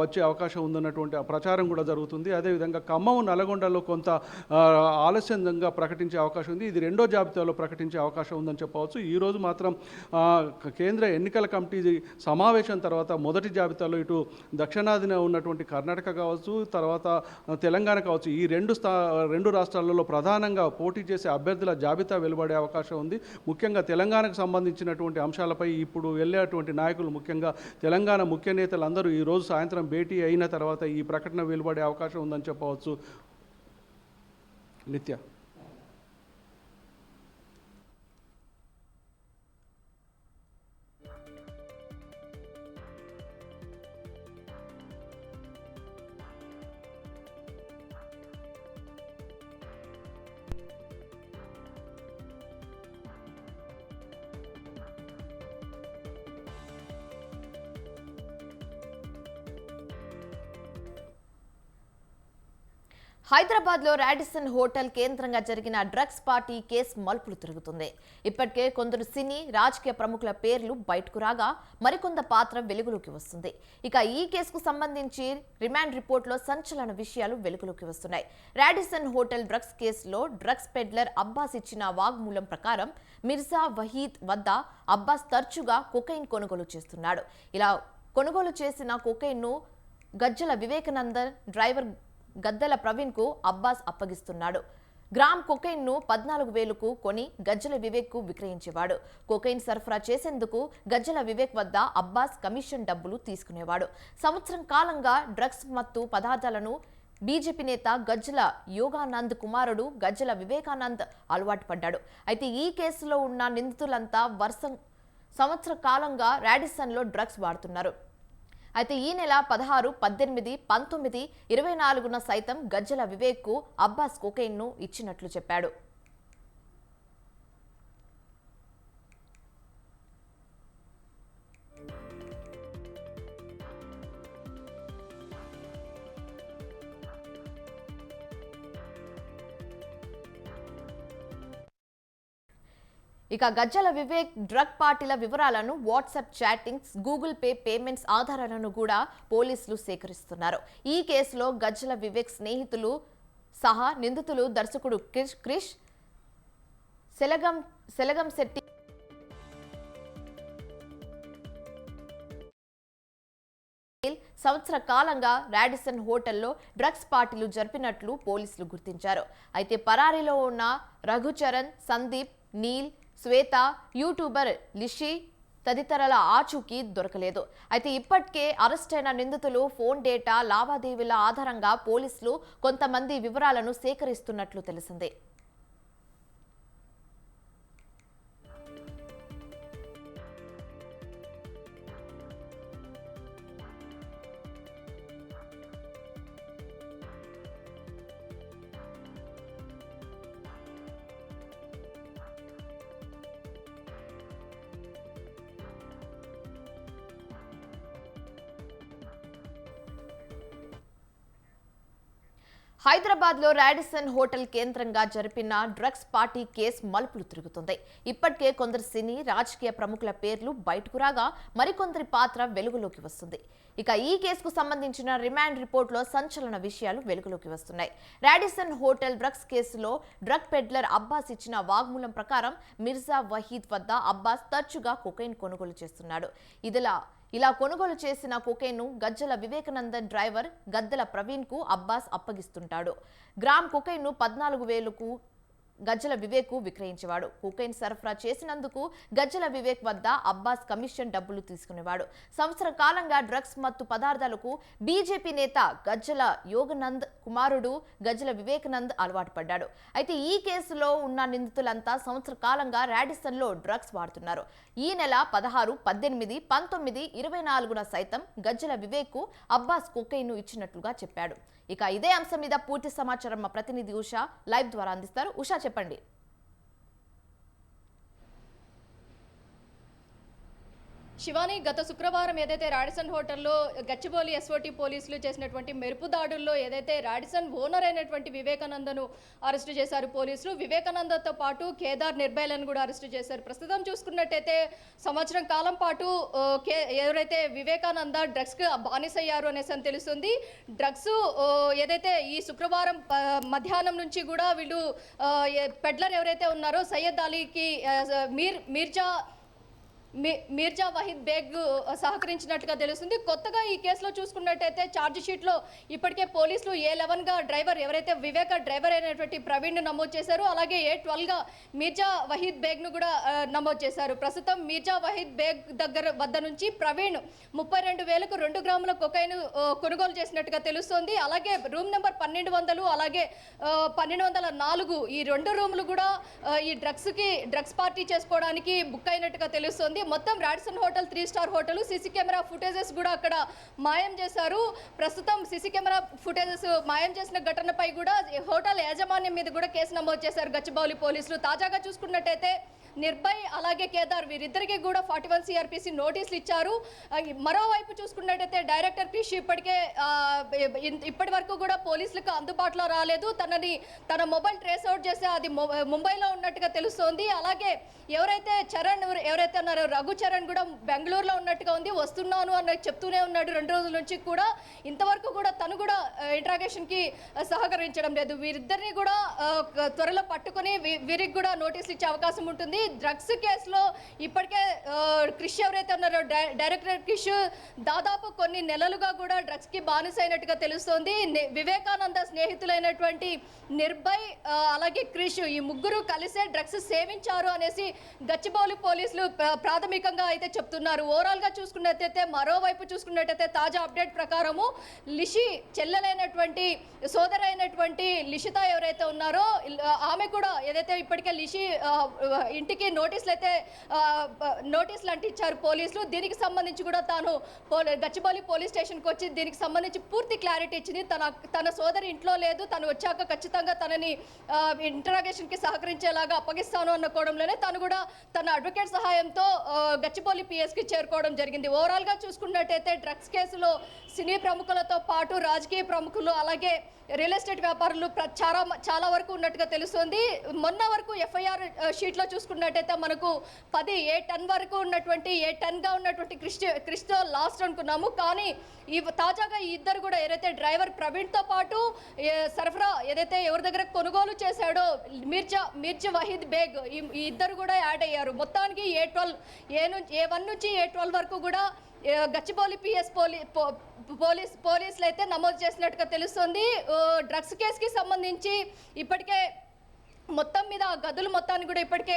వచ్చే అవకాశం ఉందన్నటువంటి ప్రచారం కూడా జరుగుతుంది. అదేవిధంగా ఖమ్మం, నల్గొండలో కొంత ఆలస్యంగా ప్రకటించే అవకాశం ఉంది. ఇది 2వ జాబితాలో ప్రకటించే అవకాశం ఉందని చెప్పవచ్చు. ఈరోజు మాత్రం కేంద్ర ఎన్నికల కమిటీ సమావేశం తర్వాత మొదటి జాబితాలో ఇటు దక్షిణాదిన ఉన్నటువంటి కర్ణాటక కావచ్చు, తర్వాత తెలంగాణ కావచ్చు, ఈ 2 రాష్ట్రాలలో ప్రధానంగా పోటీ చేసే అభ్యర్థుల జాబితా వెలువడే అవకాశం ఉంది. ముఖ్యంగా తెలంగాణకు సంబంధించినటువంటి అంశాలపై ఇప్పుడు వెళ్ళేటువంటి నాయకులు, ముఖ్యంగా తెలంగాణ ముఖ్య నేతలందరూ ఈరోజు సాయంత్రం భేటీ అయిన తర్వాత ఈ ప్రకటన వెలువడే అవకాశం ఉందని చెప్పవచ్చు. నిత్య. హైదరాబాద్లో రాడిసన్ హోటల్ కేంద్రంగా జరిగిన డ్రగ్స్ పార్టీ కేసు మలుపులు తిరుగుతుంది. ఇప్పటికే కొందరు సినీ, రాజకీయ ప్రముఖుల పేర్లు బయటకు రాగా మరికొంత పాత్ర వెలుగులోకి వస్తుంది. ఇక ఈ కేసుకు సంబంధించి రిమాండ్ రిపోర్టులో సంచలన విషయాలు వెలుగులోకి వస్తున్నాయి. రాడిసన్ హోటల్ డ్రగ్స్ కేసులో డ్రగ్స్ పెడ్లర్ అబ్బాస్ ఇచ్చిన వాగ్మూలం ప్రకారం మిర్జా వహీద్ వద్ద అబ్బాస్ తరచుగా కొకైన్ కొనుగోలు చేస్తున్నాడు. ఇలా కొనుగోలు చేసిన కొకైన్ను గజ్జల వివేకానందన్ డ్రైవర్ గద్దెల ప్రవీణ్కు అబ్బాస్ అప్పగిస్తున్నాడు. గ్రామ్ కొకైన్ను 14,000కు కొని గజ్జల వివేక్కు విక్రయించేవాడు. కొకైన్ సరఫరా చేసేందుకు గజ్జల వివేక్ వద్ద అబ్బాస్ కమిషన్ డబ్బులు తీసుకునేవాడు. సంవత్సరం కాలంగా డ్రగ్స్ మత్తు పదార్థాలను బీజేపీ నేత గజ్జల యోగానంద్ కుమారుడు గజ్జల వివేకానంద్ అలవాటు పడ్డాడు. అయితే ఈ కేసులో ఉన్న నిందితులంతా సంవత్సర కాలంగా రాడిసన్లో డ్రగ్స్ వాడుతున్నారు. అయితే ఈ నెల 16, 18, 19, 24న సైతం గజ్జల వివేక్కు అబ్బాస్ కొకైన్ను ఇచ్చినట్లు చెప్పాడు. ఇక గజ్జల వివేక్ డ్రగ్ పార్టీల వివరాలను, WhatsApp chattings, Google pay payments ఆధారాలను కూడా పోలీసులు సేకరిస్తున్నారు. ఈ కేసులో గజ్జల వివేక్ స్నేహితులు సహా నిందితులు దర్శకుడు క్రిష్ సెలగం శెట్టి సంవత్సర కాలంగా రాడిసన్ హోటల్లో డ్రగ్స్ పార్టీలు జరిపినట్లు పోలీసులు గుర్తించారు. అయితే పరారీలో ఉన్న రఘుచరణ్, సందీప్, నీల్, శ్వేత, యూట్యూబర్ లిషి తదితరుల ఆచూకీ దొరకలేదు. అయితే ఇప్పటికే అరెస్టైన నిందితులు ఫోన్ డేటా, లావాదేవీల ఆధారంగా పోలీసులు కొంతమంది వివరాలను సేకరిస్తున్నట్లు తెలిసింది. హైదరాబాద్లో రాడిసన్ హోటల్ కేంద్రంగా జరిపిన డ్రగ్స్ పార్టీ కేసు మలుపులు తిరుగుతుంది. ఇప్పటికే కొందరు సినీ, రాజకీయ ప్రముఖుల పేర్లు బయటకు రాగా మరికొందరి పాత్ర వెలుగులోకి వస్తుంది. ఇక ఈ కేసుకు సంబంధించిన రిమాండ్ రిపోర్టులో సంచలన విషయాలు వెలుగులోకి వస్తున్నాయి. రాడిసన్ హోటల్ డ్రగ్స్ కేసులో డ్రగ్ పెడ్లర్ అబ్బాస్ ఇచ్చిన వాగ్మూలం ప్రకారం మిర్జా వహీద్ వద్ద అబ్బాస్ తరచుగా కొకైన్ కొనుగోలు చేస్తున్నాడు. ఇలా కొనుగోలు చేసిన కొకైన్ను గజ్జల వివేకానందన్ డ్రైవర్ గద్దెల ప్రవీణ్ కు అబ్బాస్ అప్పగిస్తుంటాడు. గ్రామ్ కొకైన్ను 14,000కు గజ్జల వివేక్ విక్రయించేవాడు. కొకైన్ సరఫరా చేసినందుకు గజ్జల వివేక్ వద్ద అబ్బాస్ కమిషన్ డబ్బులు తీసుకునేవాడు. సంవత్సర కాలంగా డ్రగ్స్ మత్తు పదార్థాలకు బీజేపీ నేత గజ్జల యోగనంద్ కుమారుడు గజ్జల వివేకానంద్ అలవాటు పడ్డాడు. అయితే ఈ కేసులో ఉన్న నిందితులంతా సంవత్సర కాలంగా రాడిసన్ లో డ్రగ్స్ వాడుతున్నారు. ఈ నెల 16, 18, 19, 24న సైతం గజ్జల వివేక్ కు అబ్బాస్ కొకైన్ ఇచ్చినట్లుగా చెప్పాడు. ఇక ఇదే అంశం మీద పూర్తి సమాచారం మా ప్రతినిధి ఉషా లైవ్ ద్వారా అందిస్తారు. ఉషా, చెప్పండి. శివాని, గత శుక్రవారం ఏదైతే రాడిసన్ హోటల్లో గచ్చిబౌలి ఎస్ఓటీ పోలీసులు చేసినటువంటి మెరుపు దాడుల్లో ఏదైతే రాడిసన్ ఓనర్ అయినటువంటి వివేకానందను అరెస్టు చేశారు పోలీసులు. వివేకానందతో పాటు కేదార్ నిర్భయలను కూడా అరెస్టు చేశారు. ప్రస్తుతం చూసుకున్నట్టయితే సంవత్సరం కాలం పాటు ఎవరైతే వివేకానంద డ్రగ్స్కి బానిసయ్యారు అనేసి తెలుస్తుంది. డ్రగ్స్ ఏదైతే ఈ శుక్రవారం మధ్యాహ్నం నుంచి కూడా వీళ్ళు పెడ్లర్ ఎవరైతే ఉన్నారో సయ్యద్ అలీకి మీర్జా వహీద్ బేగ్ సహకరించినట్టుగా తెలుస్తుంది. కొత్తగా ఈ కేసులో చూసుకున్నట్టయితే ఛార్జ్ షీట్లో ఇప్పటికే పోలీసులు A11గా డ్రైవర్ ఎవరైతే వివేక డ్రైవర్ అయినటువంటి ప్రవీణ్ను నమోదు చేశారు. అలాగే A12గా మీర్జా వహీద్ బేగ్ను కూడా నమోదు చేశారు. ప్రస్తుతం మీర్జా వహీద్ బేగ్ వద్ద నుంచి ప్రవీణ్ 32,000కు 2 గ్రాముల కొకైన్ కొనుగోలు చేసినట్టుగా తెలుస్తోంది. అలాగే రూమ్ నెంబర్ 1200 అలాగే 1204 ఈ 2 రూములు కూడా ఈ డ్రగ్స్ పార్టీ చేసుకోవడానికి బుక్ అయినట్టుగా తెలుస్తోంది. మొత్తం Radisson hotel 3 star hotel CC camera footages కూడా అక్కడ మాయం చేశారు. ప్రస్తుతం సీసీ కెమెరా ఫుటేజెస్ మాయం చేసిన ఘటనపై కూడా హోటల్ యాజమాన్యం మీద కూడా కేసు నమోదు చేశారు గచ్చిబౌలి పోలీసులు. తాజాగా చూసుకున్నట్టయితే నిర్భయ్ అలాగే కేదార్ వీరిద్దరికి కూడా 41 CRPC నోటీసులు ఇచ్చారు. మరోవైపు చూసుకున్నట్టయితే డైరెక్టర్ క్రిష్ ఇప్పటి వరకు కూడా పోలీసులకు అందుబాటులో రాలేదు. తన మొబైల్ ట్రేస్ అవుట్ చేస్తే అది ముంబైలో ఉన్నట్టుగా తెలుస్తోంది. అలాగే ఎవరైతే ఉన్నారో రఘుచరణ్ కూడా బెంగళూరులో ఉన్నట్టుగా ఉంది. వస్తున్నాను అన్న చెప్తూనే ఉన్నాడు 2 రోజుల నుంచి కూడా. ఇంతవరకు కూడా తను కూడా ఇంట్రాగేషన్కి సహకరించడం లేదు. వీరిద్దరిని కూడా త్వరలో పట్టుకుని వీరికి కూడా నోటీసులు ఇచ్చే అవకాశం ఉంటుంది. డ్రగ్స్ కేసులో ఇప్పటికే క్రిష్ ఎవరైతే ఉన్నారో డైరెక్టర్ క్రిష్ దాదాపు కొన్ని నెలలుగా కూడా డ్రగ్స్కి బానిసైనట్టుగా తెలుస్తోంది. వివేకానంద స్నేహితులైనటువంటి నిర్భయ్ అలాగే క్రిష్ ఈ ముగ్గురు కలిసే డ్రగ్స్ సేవించారు అనేసి గచ్చిబౌలి పోలీసులు ప్రాథమికంగా అయితే చెప్తున్నారు. ఓవరాల్గా చూసుకున్నట్టయితే మరోవైపు చూసుకున్నట్టయితే తాజా అప్డేట్ ప్రకారము లిషి చెల్లెలైనటువంటి సోదరైనటువంటి లిషిత ఎవరైతే ఉన్నారో ఆమె కూడా ఏదైతే ఇప్పటికే లిషి ఇంటికి నోటీసులు అంటించారు పోలీసులు. దీనికి సంబంధించి కూడా తాను గచ్చిబౌలి పోలీస్ స్టేషన్కి వచ్చి దీనికి సంబంధించి పూర్తి క్లారిటీ ఇచ్చింది. తన సోదరి ఇంట్లో లేదు, తను వచ్చాక ఖచ్చితంగా తనని ఇంటరాగేషన్కి సహకరించేలాగా అప్పగిస్తాను అన్న కోణంలోనే తను కూడా తన అడ్వకేట్ సహాయంతో గచ్చిబౌలి పిఎస్కి చేరుకోవడం జరిగింది. ఓవరాల్గా చూసుకున్నట్టయితే డ్రగ్స్ కేసులో సినీ ప్రముఖులతో పాటు రాజకీయ ప్రముఖులు అలాగే రియల్ ఎస్టేట్ వ్యాపారులు చాలా వరకు ఉన్నట్టుగా తెలుస్తుంది. మొన్న వరకు FIR షీట్లో చూసుకున్నట్టయితే మనకు 10 A10 వరకు ఉన్నటువంటి A10గా ఉన్నటువంటి క్రిస్టో లాస్ట్ అనుకున్నాము. కానీ తాజాగా ఈ ఇద్దరు కూడా ఏదైతే డ్రైవర్ ప్రవీణ్తో పాటు సరఫరా ఏదైతే ఎవరి దగ్గర కొనుగోలు చేశాడో మీర్జా వహీద్ బేగ్ ఈ ఇద్దరు కూడా యాడ్ అయ్యారు. మొత్తానికి A1 నుంచి A12 వరకు కూడా గచ్చిబౌలి పిఎస్ పోలీసులు అయితే నమోదు చేసినట్టుగా తెలుస్తుంది. డ్రగ్స్ కేసుకి సంబంధించి ఇప్పటికే మొత్తం మీద ఆ గదులు మొత్తాన్ని కూడా ఇప్పటికే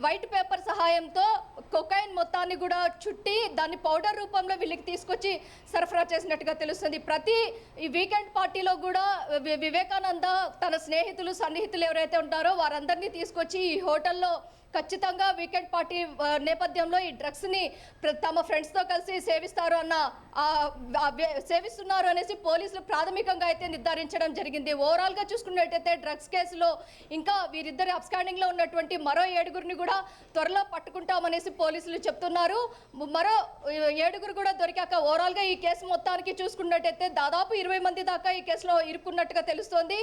వైట్ పేపర్ సహాయంతో కొకైన్ మొత్తాన్ని కూడా చుట్టి దాన్ని పౌడర్ రూపంలో వీళ్ళకి తీసుకొచ్చి సరఫరా చేసినట్టుగా తెలుస్తుంది. ప్రతి ఈ వీకెండ్ పార్టీలో కూడా వివేకానంద తన స్నేహితులు సన్నిహితులు ఎవరైతే ఉంటారో వారందరినీ తీసుకొచ్చి ఈ హోటల్లో ఖచ్చితంగా వీకెండ్ పార్టీ నేపథ్యంలో ఈ డ్రగ్స్ని తమ ఫ్రెండ్స్తో కలిసి సేవిస్తారు సేవిస్తున్నారు అనేసి పోలీసులు ప్రాథమికంగా అయితే నిర్ధారించడం జరిగింది. ఓవరాల్గా చూసుకున్నట్టయితే డ్రగ్స్ కేసులో ఇంకా వీరిద్దరి అబ్స్కాండింగ్లో ఉన్నటువంటి మరో 7గురిని కూడా త్వరలో పట్టుకుంటామనేసి పోలీసులు చెప్తున్నారు. మరో 7గురు కూడా దొరికాక ఓవరాల్గా ఈ కేసు మొత్తానికి చూసుకున్నట్టయితే దాదాపు 20 మంది దాకా ఈ కేసులో ఇరుక్కున్నట్టుగా తెలుస్తోంది.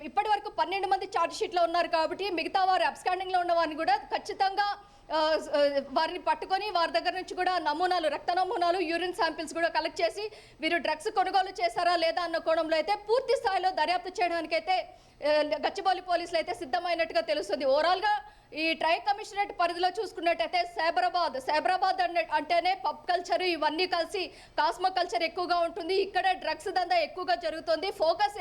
ఇప్పటి వరకు 12 మంది ఛార్జ్ షీట్లో ఉన్నారు కాబట్టి మిగతా వారు అబ్స్కాండింగ్లో ఉన్న వారిని కూడా ఖచ్చితంగా వారిని పట్టుకొని వారి దగ్గర నుంచి కూడా నమూనాలు, రక్త నమూనాలు, యూరిన్ శాంపిల్స్ కూడా కలెక్ట్ చేసి వీరు డ్రగ్స్ కొనుగోలు చేశారా లేదా అన్న కోణంలో అయితే పూర్తి స్థాయిలో దర్యాప్తు చేయడానికైతే గచ్చిబౌలి పోలీసులు అయితే సిద్ధమైనట్టుగా తెలుస్తుంది. ఓవరాల్గా ఈ ట్రై కమిషనరేట్ పరిధిలో చూసుకున్నట్టయితే సైబరాబాద్ అంటేనే పబ్ కల్చర్ ఇవన్నీ కలిసి కాస్మో కల్చర్ ఎక్కువగా ఉంటుంది. ఇక్కడ డ్రగ్స్ దందా ఎక్కువగా జరుగుతుంది. ఫోకస్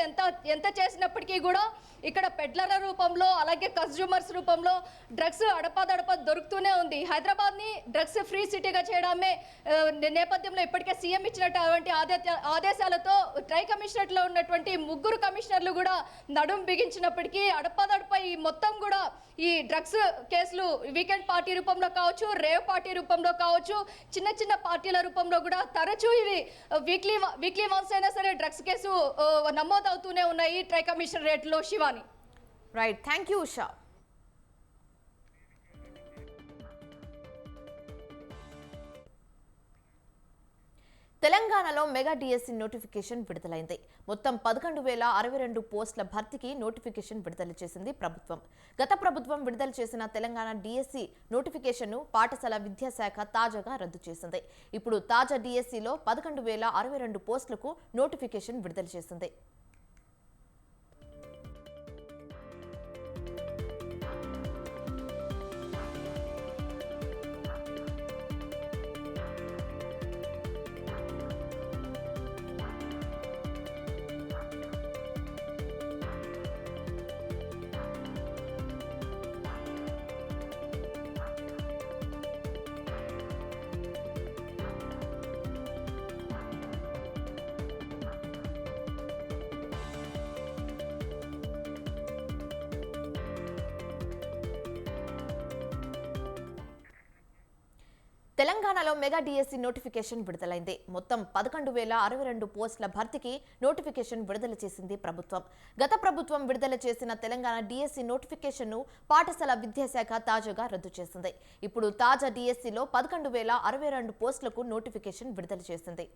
ఎంత చేసినప్పటికీ కూడా ఇక్కడ పెడ్లర్ల రూపంలో అలాగే కన్స్యూమర్స్ రూపంలో డ్రగ్స్ అడపాదడపా దొరుకుతూనే ఉంది. హైదరాబాద్ని డ్రగ్స్ ఫ్రీ సిటీగా చేయడమే నేపథ్యంలో ఇప్పటికే సీఎం ఇచ్చినటువంటి ఆదేశాలతో ట్రై కమిషనరేట్లో ఉన్నటువంటి 3 కమిషనర్లు కూడా నడుం బిగించినప్పటికీ అడపాదడపా ఈ మొత్తం కూడా ఈ డ్రగ్స్ కేసులు వీకెండ్ పార్టీ రూపంలో కావచ్చు, రేవ్ పార్టీ రూపంలో కావచ్చు, చిన్న చిన్న పార్టీల రూపంలో కూడా తరచూ ఇవి వీక్లీ వన్స్ అయినా సరే డ్రగ్స్ కేసు నమోదవుతూనే ఉన్నాయి ట్రై కమిషనరేట్లో. Shivani. Right, thank you Usha. తెలంగాణలో మెగా డిఎస్సి నోటిఫికేషన్ విడుదలైంది. మొత్తం 11,062 పోస్టుల భర్తీకి నోటిఫికేషన్ విడుదల చేసింది ప్రభుత్వం. గత ప్రభుత్వం విడుదల చేసిన తెలంగాణ డిఎస్సి నోటిఫికేషన్ను పాఠశాల విద్యాశాఖ తాజాగా రద్దు చేసింది. ఇప్పుడు తాజా డిఎస్సిలో 11,062 పోస్టులకు నోటిఫికేషన్ విడుదల చేసింది. తెలంగాణలో మెగా డిఎస్సి నోటిఫికేషన్ విడుదలైంది. మొత్తం 11,062 పోస్టుల భర్తీకి నోటిఫికేషన్ విడుదల చేసింది ప్రభుత్వం. గత ప్రభుత్వం విడుదల చేసిన తెలంగాణ డిఎస్సి నోటిఫికేషన్ను పాఠశాల విద్యాశాఖ తాజాగా రద్దు చేసింది. ఇప్పుడు తాజా డిఎస్సిలో 11,062 పోస్టులకు నోటిఫికేషన్ విడుదల చేసింది.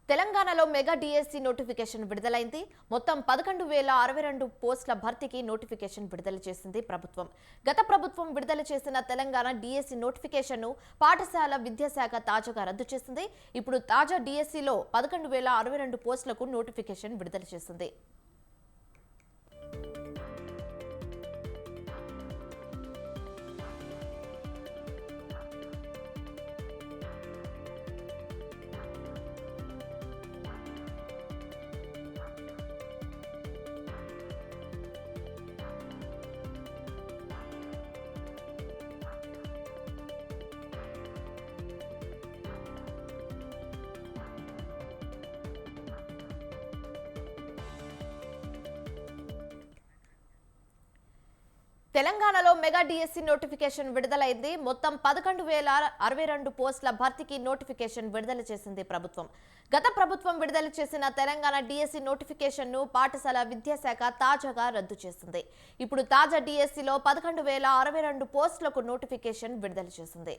తెలంగాణలో మెగా డిఎస్సి నోటిఫికేషన్ విడుదలైంది. మొత్తం 11,062 పోస్టుల భర్తీకి నోటిఫికేషన్ విడుదల చేసింది ప్రభుత్వం. గత ప్రభుత్వం విడుదల చేసిన తెలంగాణ డిఎస్సి నోటిఫికేషన్ను పాఠశాల విద్యాశాఖ తాజాగా రద్దు చేసింది. ఇప్పుడు తాజా డిఎస్సిలో 11,062 పోస్టులకు నోటిఫికేషన్ విడుదల చేసింది. తెలంగాణలో మెగా డిఎస్సి నోటిఫికేషన్ విడుదలైంది. మొత్తం 11,062 పోస్టుల భర్తీకి నోటిఫికేషన్ విడుదల చేసింది ప్రభుత్వం. గత ప్రభుత్వం విడుదల చేసిన తెలంగాణ డిఎస్సి నోటిఫికేషన్ను పాఠశాల విద్యాశాఖ తాజాగా రద్దు చేసింది. ఇప్పుడు తాజా డిఎస్సిలో 11,062 పోస్టులకు నోటిఫికేషన్ విడుదల చేసింది.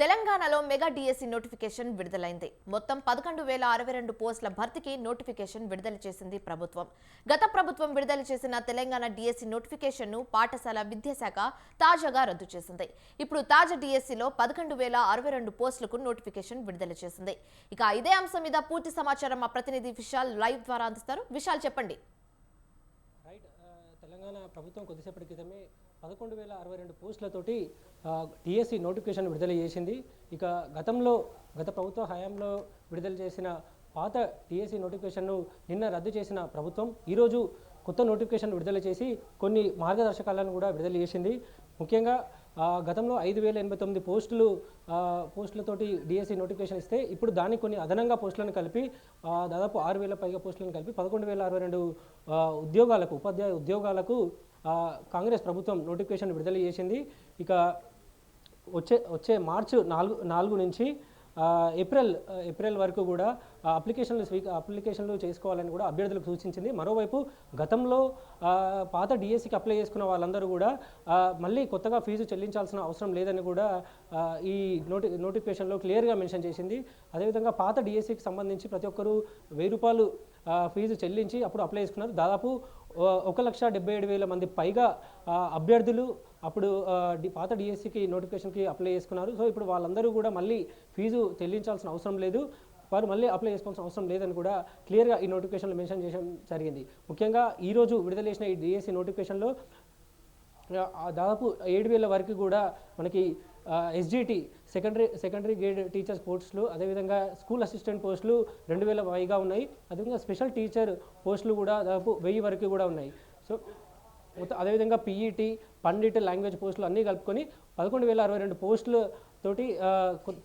తెలంగాణలో మెగా డిఎస్సి నోటిఫికేషన్ విడుదలైంది. మొత్తం 11,062 పోస్టుల భర్తీకి నోటిఫికేషన్ విడుదల చేసింది ప్రభుత్వం. గత ప్రభుత్వం విడుదల చేసిన తెలంగాణ డిఎస్సి నోటిఫికేషన్ను పాఠశాల విద్యాశాఖ తాజాగా రద్దు చేసింది. ఇప్పుడు తాజా డిఎస్సిలో 11,062 పోస్టులకు నోటిఫికేషన్ విడుదల చేసింది. ఇక ఇదే అంశం మీద పూర్తి సమాచారం మా ప్రతినిధి విశాల్ లైవ్ ద్వారా అందిస్తారు. విశాల్ చెప్పండి. తెలంగాణ ప్రభుత్వం కొద్దిసేపటి క్రితమే 11,062 పోస్టులతోటి డిఎస్సి నోటిఫికేషన్ విడుదల చేసింది. ఇక గత ప్రభుత్వ హయాంలో విడుదల చేసిన పాత డిఎస్సి నోటిఫికేషన్ను నిన్న రద్దు చేసిన ప్రభుత్వం ఈరోజు కొత్త నోటిఫికేషన్ విడుదల చేసి కొన్ని మార్గదర్శకాలను కూడా విడుదల చేసింది. ముఖ్యంగా గతంలో 5,089 పోస్టులతోటి డిఎస్సి నోటిఫికేషన్ ఇస్తే ఇప్పుడు దానికి కొన్ని అదనంగా పోస్టులను కలిపి దాదాపు 6,000 పైగా పోస్టులను కలిపి 11,062 ఉపాధ్యాయ ఉద్యోగాలకు కాంగ్రెస్ ప్రభుత్వం నోటిఫికేషన్ విడుదల చేసింది. ఇక వచ్చే మార్చి 4 నుంచి ఏప్రిల్ వరకు కూడా అప్లికేషన్లు చేసుకోవాలని కూడా అభ్యర్థులకు సూచించింది. మరోవైపు గతంలో పాత డిఎస్సికి అప్లై చేసుకున్న వాళ్ళందరూ కూడా మళ్ళీ కొత్తగా ఫీజు చెల్లించాల్సిన అవసరం లేదని కూడా ఈ నోటిఫికేషన్లో క్లియర్గా మెన్షన్ చేసింది. అదేవిధంగా పాత డిఎస్సికి సంబంధించి ప్రతి ఒక్కరూ 1,000 రూపాయలు ఫీజు చెల్లించి అప్పుడు అప్లై చేసుకున్నారు. దాదాపు 1,77,000 మంది పైగా అభ్యర్థులు అప్పుడు పాత డిఎస్సికి నోటిఫికేషన్కి అప్లై చేసుకున్నారు. సో ఇప్పుడు వాళ్ళందరూ కూడా మళ్ళీ ఫీజు చెల్లించాల్సిన అవసరం లేదు, వారు మళ్ళీ అప్లై చేసుకోవాల్సిన అవసరం లేదని కూడా క్లియర్గా ఈ నోటిఫికేషన్లో మెన్షన్ చేయడం జరిగింది. ముఖ్యంగా ఈరోజు విడుదల చేసిన ఈ డిఎస్సి నోటిఫికేషన్లో దాదాపు 7,000 వరకు కూడా మనకి ఎస్జిటి సెకండరీ గ్రేడ్ టీచర్స్ పోస్టులు, అదేవిధంగా స్కూల్ అసిస్టెంట్ పోస్టులు 2,000 పైగా ఉన్నాయి. అదేవిధంగా స్పెషల్ టీచర్ పోస్టులు కూడా దాదాపు 1,000 వరకు కూడా ఉన్నాయి. సో అదేవిధంగా పీఈటీ, పండిట్ లాంగ్వేజ్ పోస్టులు అన్నీ కలుపుకొని 11,062 పోస్టులు తోటి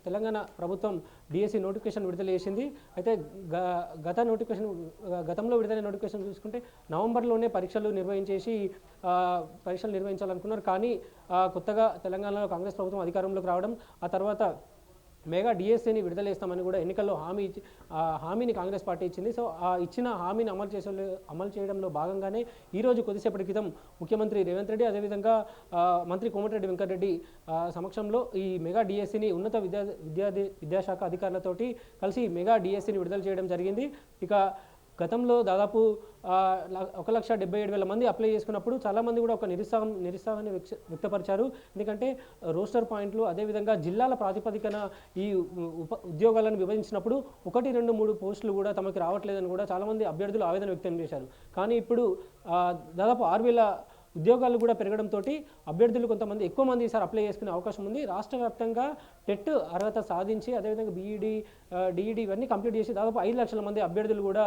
తెలంగాణ ప్రభుత్వం డిఎస్సి నోటిఫికేషన్ విడుదల చేసింది. అయితే గతంలో విడుదల నోటిఫికేషన్ చూసుకుంటే నవంబర్లోనే పరీక్షలు నిర్వహించాలనుకున్నారు. కానీ కొత్తగా తెలంగాణలో కాంగ్రెస్ ప్రభుత్వం అధికారంలోకి రావడం, ఆ తర్వాత మెగా డిఎస్సిని విడుదల చేస్తామని కూడా ఎన్నికల్లో హామీని కాంగ్రెస్ పార్టీ ఇచ్చింది. సో ఆ ఇచ్చిన హామీని అమలు చేయడంలో భాగంగానే ఈరోజు కొద్దిసేపటి క్రితం ముఖ్యమంత్రి రేవంత్ రెడ్డి, అదేవిధంగా మంత్రి కోమటిరెడ్డి వెంకటరెడ్డి సమక్షంలో ఈ మెగా డిఎస్సిని ఉన్నత విద్యాశాఖ అధికారులతోటి కలిసి మెగా డిఎస్సిని విడుదల చేయడం జరిగింది. ఇక గతంలో దాదాపు 1,77,000 మంది అప్లై చేసుకున్నప్పుడు చాలామంది కూడా ఒక నిరుత్సాహాన్ని వ్యక్తపరిచారు. ఎందుకంటే రోస్టర్ పాయింట్లు, అదేవిధంగా జిల్లాల ప్రాతిపదికన ఈ ఉద్యోగాలను విభజించినప్పుడు 1, 2, 3 పోస్టులు కూడా తమకు రావట్లేదని కూడా చాలామంది అభ్యర్థులు ఆవేదన వ్యక్తం చేశారు. కానీ ఇప్పుడు దాదాపు 6,000 ఉద్యోగాలు కూడా పెరగడంతో అభ్యర్థులు కొంతమంది ఎక్కువ మంది ఈసారి అప్లై చేసుకునే అవకాశం ఉంది. రాష్ట్ర వ్యాప్తంగా టెట్ అర్హత సాధించి, అదేవిధంగా బీఈడి, డిఈడి ఇవన్నీ కంప్లీట్ చేసి దాదాపు 5 లక్షల మంది అభ్యర్థులు కూడా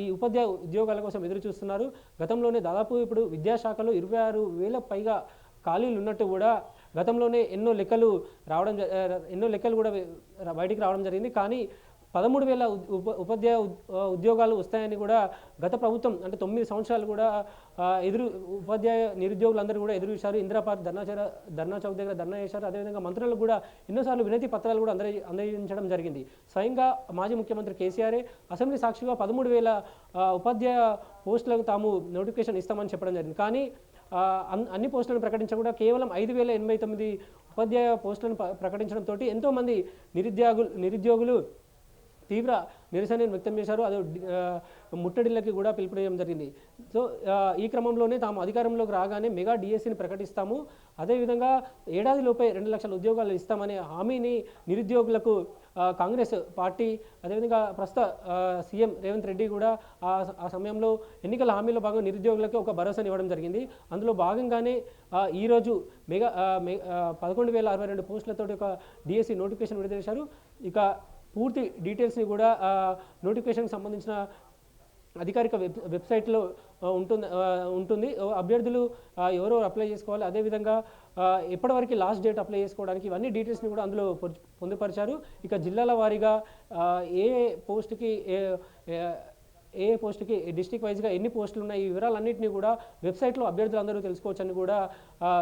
ఈ ఉపాధ్యాయ ఉద్యోగాల కోసం ఎదురు చూస్తున్నారు. గతంలోనే దాదాపు ఇప్పుడు విద్యాశాఖలో 26,000 పైగా ఖాళీలు ఉన్నట్టు కూడా గతంలోనే ఎన్నో లెక్కలు కూడా బయటికి రావడం జరిగింది. కానీ 13,000 ఉపాధ్యాయ ఉద్యోగాలు వస్తాయని కూడా గత ప్రభుత్వం అంటే 9 సంవత్సరాలు కూడా ఉపాధ్యాయ నిరుద్యోగులందరూ కూడా ఎదురు చూశారు. ఇందిరా పార్క్ ధర్నా చౌక్ దగ్గర ధర్నా చేశారు. అదేవిధంగా మంత్రులకు కూడా ఎన్నోసార్లు వినతి పత్రాలు కూడా అందజేయించడం జరిగింది. స్వయంగా మాజీ ముఖ్యమంత్రి కేసీఆర్ అసెంబ్లీ సాక్షిగా 13,000 ఉపాధ్యాయ పోస్టులకు తాము నోటిఫికేషన్ ఇస్తామని చెప్పడం జరిగింది. కానీ అన్ని పోస్టులను ప్రకటించకుండా కేవలం 5,089 ఉపాధ్యాయ పోస్టులను ప్రకటించడంతో ఎంతోమంది నిరుద్యోగులు తీవ్ర నిరసనను వ్యక్తం చేశారు. అది ముట్టడిల్లకి కూడా పిలుపునివ్వడం జరిగింది. సో ఈ క్రమంలోనే తాము అధికారంలోకి రాగానే మెగా డిఎస్సిని ప్రకటిస్తాము, అదేవిధంగా ఏడాదిలోపే 2 లక్షల ఉద్యోగాలు ఇస్తామనే హామీని నిరుద్యోగులకు కాంగ్రెస్ పార్టీ, అదేవిధంగా ప్రస్తుత సీఎం రేవంత్ రెడ్డి కూడా ఆ సమయంలో ఎన్నికల హామీలో భాగంగా నిరుద్యోగులకు ఒక భరోసాని ఇవ్వడం జరిగింది. అందులో భాగంగానే ఈరోజు 11,062 పోస్టులతో ఒక డిఎస్సి నోటిఫికేషన్ విడుదల చేశారు. ఇక పూర్తి డీటెయిల్స్ని కూడా నోటిఫికేషన్కి సంబంధించిన అధికారిక వెబ్సైట్లో ఉంటుంది. అభ్యర్థులు ఎవరెవరు అప్లై చేసుకోవాలి, అదేవిధంగా ఎప్పటివరకు లాస్ట్ డేట్ అప్లై చేసుకోవడానికి ఇవన్నీ డీటెయిల్స్ని కూడా అందులో పొందుపరిచారు. ఇక జిల్లాల వారీగా ఏ పోస్టుకి డిస్ట్రిక్ట్ వైజ్గా ఎన్ని పోస్టులు ఉన్నాయి, ఈ వివరాలన్నింటినీ కూడా వెబ్సైట్లో అభ్యర్థులందరూ తెలుసుకోవచ్చని కూడా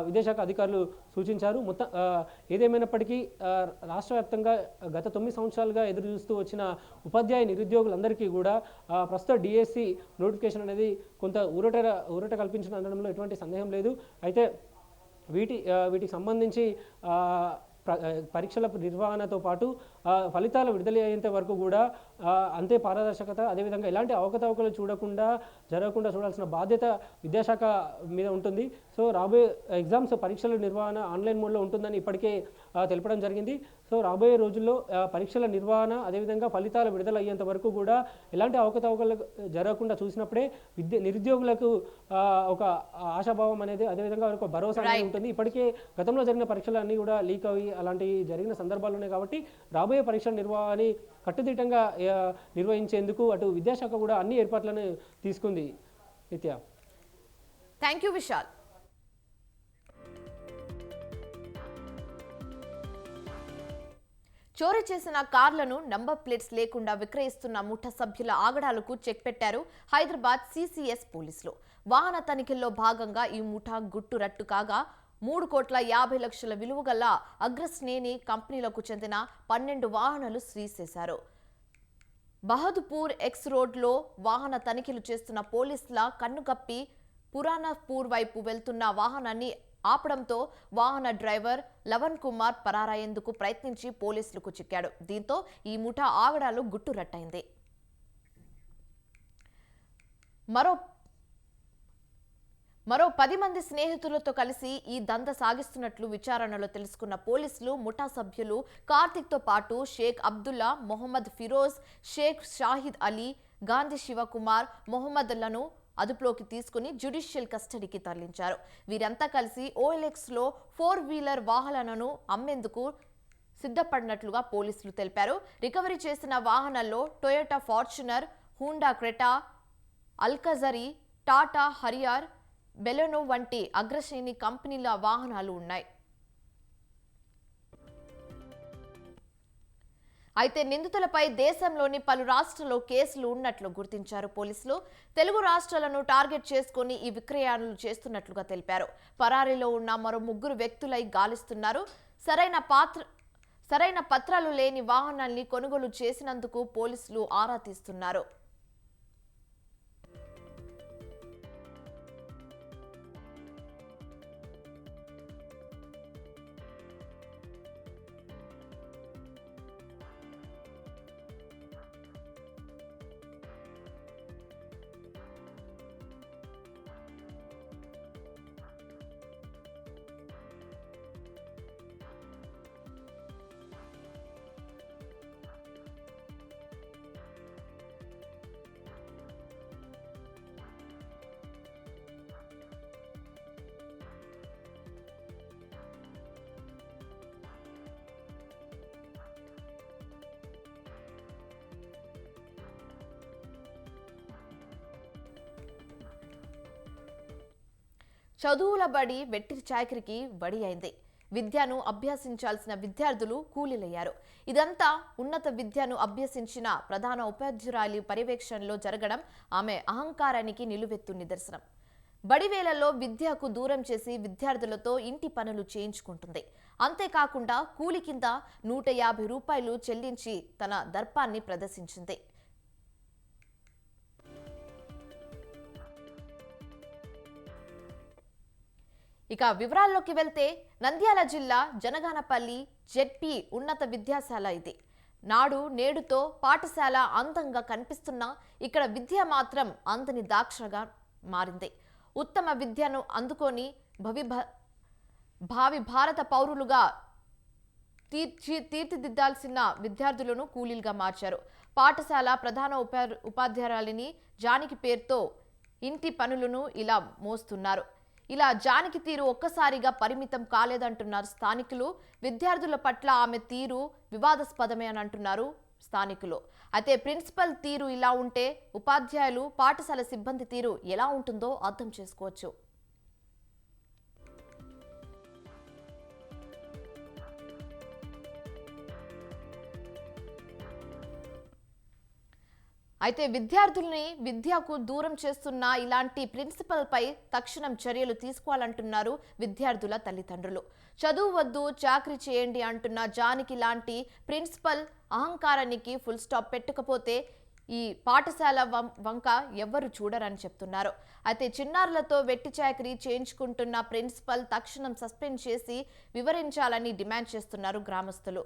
విద్యాశాఖ అధికారులు సూచించారు. ఏదేమైనప్పటికీ రాష్ట్ర వ్యాప్తంగా గత 9 సంవత్సరాలుగా ఎదురు చూస్తూ వచ్చిన ఉపాధ్యాయ నిరుద్యోగులందరికీ కూడా ప్రస్తుత డిఎస్సి నోటిఫికేషన్ అనేది కొంత ఊరట కల్పించడం అనడంలో ఎటువంటి సందేహం లేదు. అయితే వీటికి సంబంధించి పరీక్షల నిర్వహణతో పాటు ఫలితాలు విడుదల అయ్యేంత వరకు కూడా అంతే పారదర్శకత, అదేవిధంగా ఎలాంటి అవకతవకలు జరగకుండా చూడాల్సిన బాధ్యత విద్యాశాఖ మీద ఉంటుంది. సో రాబోయే ఎగ్జామ్స్ పరీక్షల నిర్వహణ ఆన్లైన్ మోడ్లో ఉంటుందని ఇప్పటికే తెలపడం జరిగింది. సో రాబోయే రోజుల్లో పరీక్షల నిర్వహణ, అదేవిధంగా ఫలితాలు విడుదల అయ్యేంత వరకు కూడా ఎలాంటి అవకతవకలు జరగకుండా చూసినప్పుడే నిరుద్యోగులకు ఒక ఆశాభావం అనేది, అదేవిధంగా ఒక భరోసా అనేది ఉంటుంది. ఇప్పటికే గతంలో జరిగిన పరీక్షలు అన్నీ కూడా లీక్ అవి అలాంటి జరిగిన సందర్భాలు ఉన్నాయి. కాబట్టి రాబోయే పరీక్షల నిర్వహణని కట్టుదిట్టంగా నిర్వహించేందుకు అటు విద్యాశాఖ కూడా అన్ని ఏర్పాట్లను తీసుకుంది. నిత్య, థ్యాంక్ యూ విశాల్. చోరీ చేసిన కార్లను నంబర్ ప్లేట్స్ లేకుండా విక్రయిస్తున్న ముఠా సభ్యుల ఆగడాలకు చెక్ పెట్టారు హైదరాబాద్ సిసిఎస్ పోలీసులు. వాహన తనిఖీల్లో భాగంగా ఈ ముఠా గుట్టు రట్టు కాగా 3,50,00,000 విలువ గల అగ్రశ్రేణి కంపెనీలకు చెందిన 12 వాహనాలు సీజ్ చేశారు. బహదూర్పూర్ ఎక్స్ రోడ్లో వాహన తనిఖీలు చేస్తున్న పోలీసుల కన్నుగప్పి పురాణపూర్ వైపు వెళ్తున్న వాహనాన్ని ఆపడంతో వాహన డ్రైవర్ లవన్ కుమార్ పరారయ్యేందుకు ప్రయత్నించి పోలీసులకు చిక్కాడు. దీంతో ఈ ముఠా ఆగడాలు గుట్టురట్టయింది. మరో 10 మంది స్నేహితులతో కలిసి ఈ దందా సాగిస్తున్నట్లు విచారణలో తెలుసుకున్న పోలీసులు ముఠా సభ్యులు కార్తిక్తో పాటు షేక్ అబ్దుల్లా, మొహమ్మద్ ఫిరోజ్, షేక్ షాహిద్ అలీ, గాంధీ శివకుమార్, మొహమ్మద్లను అదుపులోకి తీసుకుని జ్యుడిషియల్ కస్టడీకి తరలించారు. వీరంతా కలిసి OLX-లో 4-వీలర్ వాహనాలను అమ్మేందుకు సిద్ధపడినట్లుగా పోలీసులు తెలిపారు. రికవరీ చేసిన వాహనాల్లో Toyota Fortuner, Hyundai Creta, Alcazar, Tata Harrier, Baleno వంటి అగ్రశ్రేణి కంపెనీల వాహనాలు ఉన్నాయి. అయితే నిందితులపై దేశంలోని పలు రాష్ట్రాల్లో కేసులు ఉన్నట్లు గుర్తించారు పోలీసులు. తెలుగు రాష్ట్రాలను టార్గెట్ చేసుకుని ఈ విక్రయాలు చేస్తున్నట్లుగా తెలిపారు. పరారీలో ఉన్న మరో 3 వ్యక్తులై గాలిస్తున్నారు. సరైన పత్రాలు లేని వాహనాల్ని కొనుగోలు చేసినందుకు పోలీసులు ఆరా తీస్తున్నారు. చదువుల బడి వెట్టి చాకిరికి బడి అయింది. విద్యను అభ్యసించాల్సిన విద్యార్థులు కూలీలయ్యారు. ఇదంతా ఉన్నత విద్యను అభ్యసించిన ప్రధాన ఉపాధ్యాయురాలి పర్యవేక్షణలో జరగడం ఆమె అహంకారానికి నిలువెత్తు నిదర్శనం. బడివేళల్లో విద్యకు దూరం చేసి విద్యార్థులతో ఇంటి పనులు చేయించుకుంటుంది. అంతేకాకుండా కూలి కింద 150 రూపాయలు చెల్లించి తన దర్పాన్ని ప్రదర్శించింది. ఇక వివరాల్లోకి వెళ్తే నంద్యాల జిల్లా జనగానపల్లి జెడ్పీ ఉన్నత విద్యాశాల ఇది. నాడు నేడుతో పాఠశాల అందంగా కనిపిస్తున్నా ఇక్కడ విద్య మాత్రం అందని దాక్షగా మారింది. ఉత్తమ విద్యను అందుకొని భావి భారత పౌరులుగా తీర్చిదిద్దాల్సిన విద్యార్థులను కూలీలుగా మార్చారు. పాఠశాల ప్రధాన ఉపాధ్యాయురాలిని జానకి పేరుతో ఇంటి పనులను ఇలా మోస్తున్నారు. ఇలా జానకి తీరు ఒక్కసారిగా పరిమితం కాలేదంటున్నారు స్థానికులు. విద్యార్థుల పట్ల ఆమె తీరు వివాదాస్పదమే అని అంటున్నారు స్థానికులు. అయితే ప్రిన్సిపల్ తీరు ఇలా ఉంటే ఉపాధ్యాయులు, పాఠశాల సిబ్బంది తీరు ఎలా ఉంటుందో అర్థం చేసుకోవచ్చు. అయితే విద్యార్థుల్ని విద్యకు దూరం చేస్తున్న ఇలాంటి ప్రిన్సిపల్ పై తక్షణం చర్యలు తీసుకోవాలంటున్నారు విద్యార్థుల తల్లిదండ్రులు. చదువు వద్దు, చాకరీ చేయండి అంటున్న జానకి లాంటి ప్రిన్సిపల్ అహంకారానికి ఫుల్ స్టాప్ పెట్టకపోతే ఈ పాఠశాల వంక ఎవ్వరు చూడరని చెప్తున్నారు. అయితే చిన్నారులతో వెట్టి చాకరీ చేయించుకుంటున్న ప్రిన్సిపల్ తక్షణం సస్పెండ్ చేసి వివరించాలని డిమాండ్ చేస్తున్నారు గ్రామస్తులు.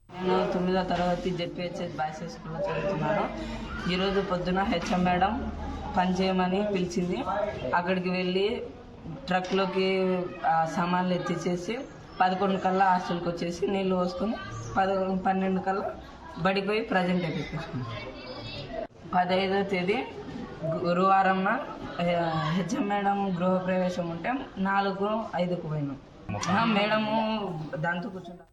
నేను 9వ తరగతి జెడ్పీహెచ్ఎస్ బాయ్స్ స్కూల్లో చదువుతున్నాను. ఈరోజు పొద్దున హెచ్ఎం మేడం పని చేయమని పిలిచింది. అక్కడికి వెళ్ళి ట్రక్లోకి సామాన్లు ఎత్తిచేసి 11 కల్లా హాస్టల్కి వచ్చేసి నీళ్ళు పోసుకొని 12 కల్లా బడికి పోయి ప్రజెంట్ ఎక్కించుకున్నాం. 15వ తేదీ గురువారం హెచ్ఎం మేడం గృహప్రవేశం ఉంటే 4:05కు పోయినాం. మేడము దాంతో కూర్చుంటాం.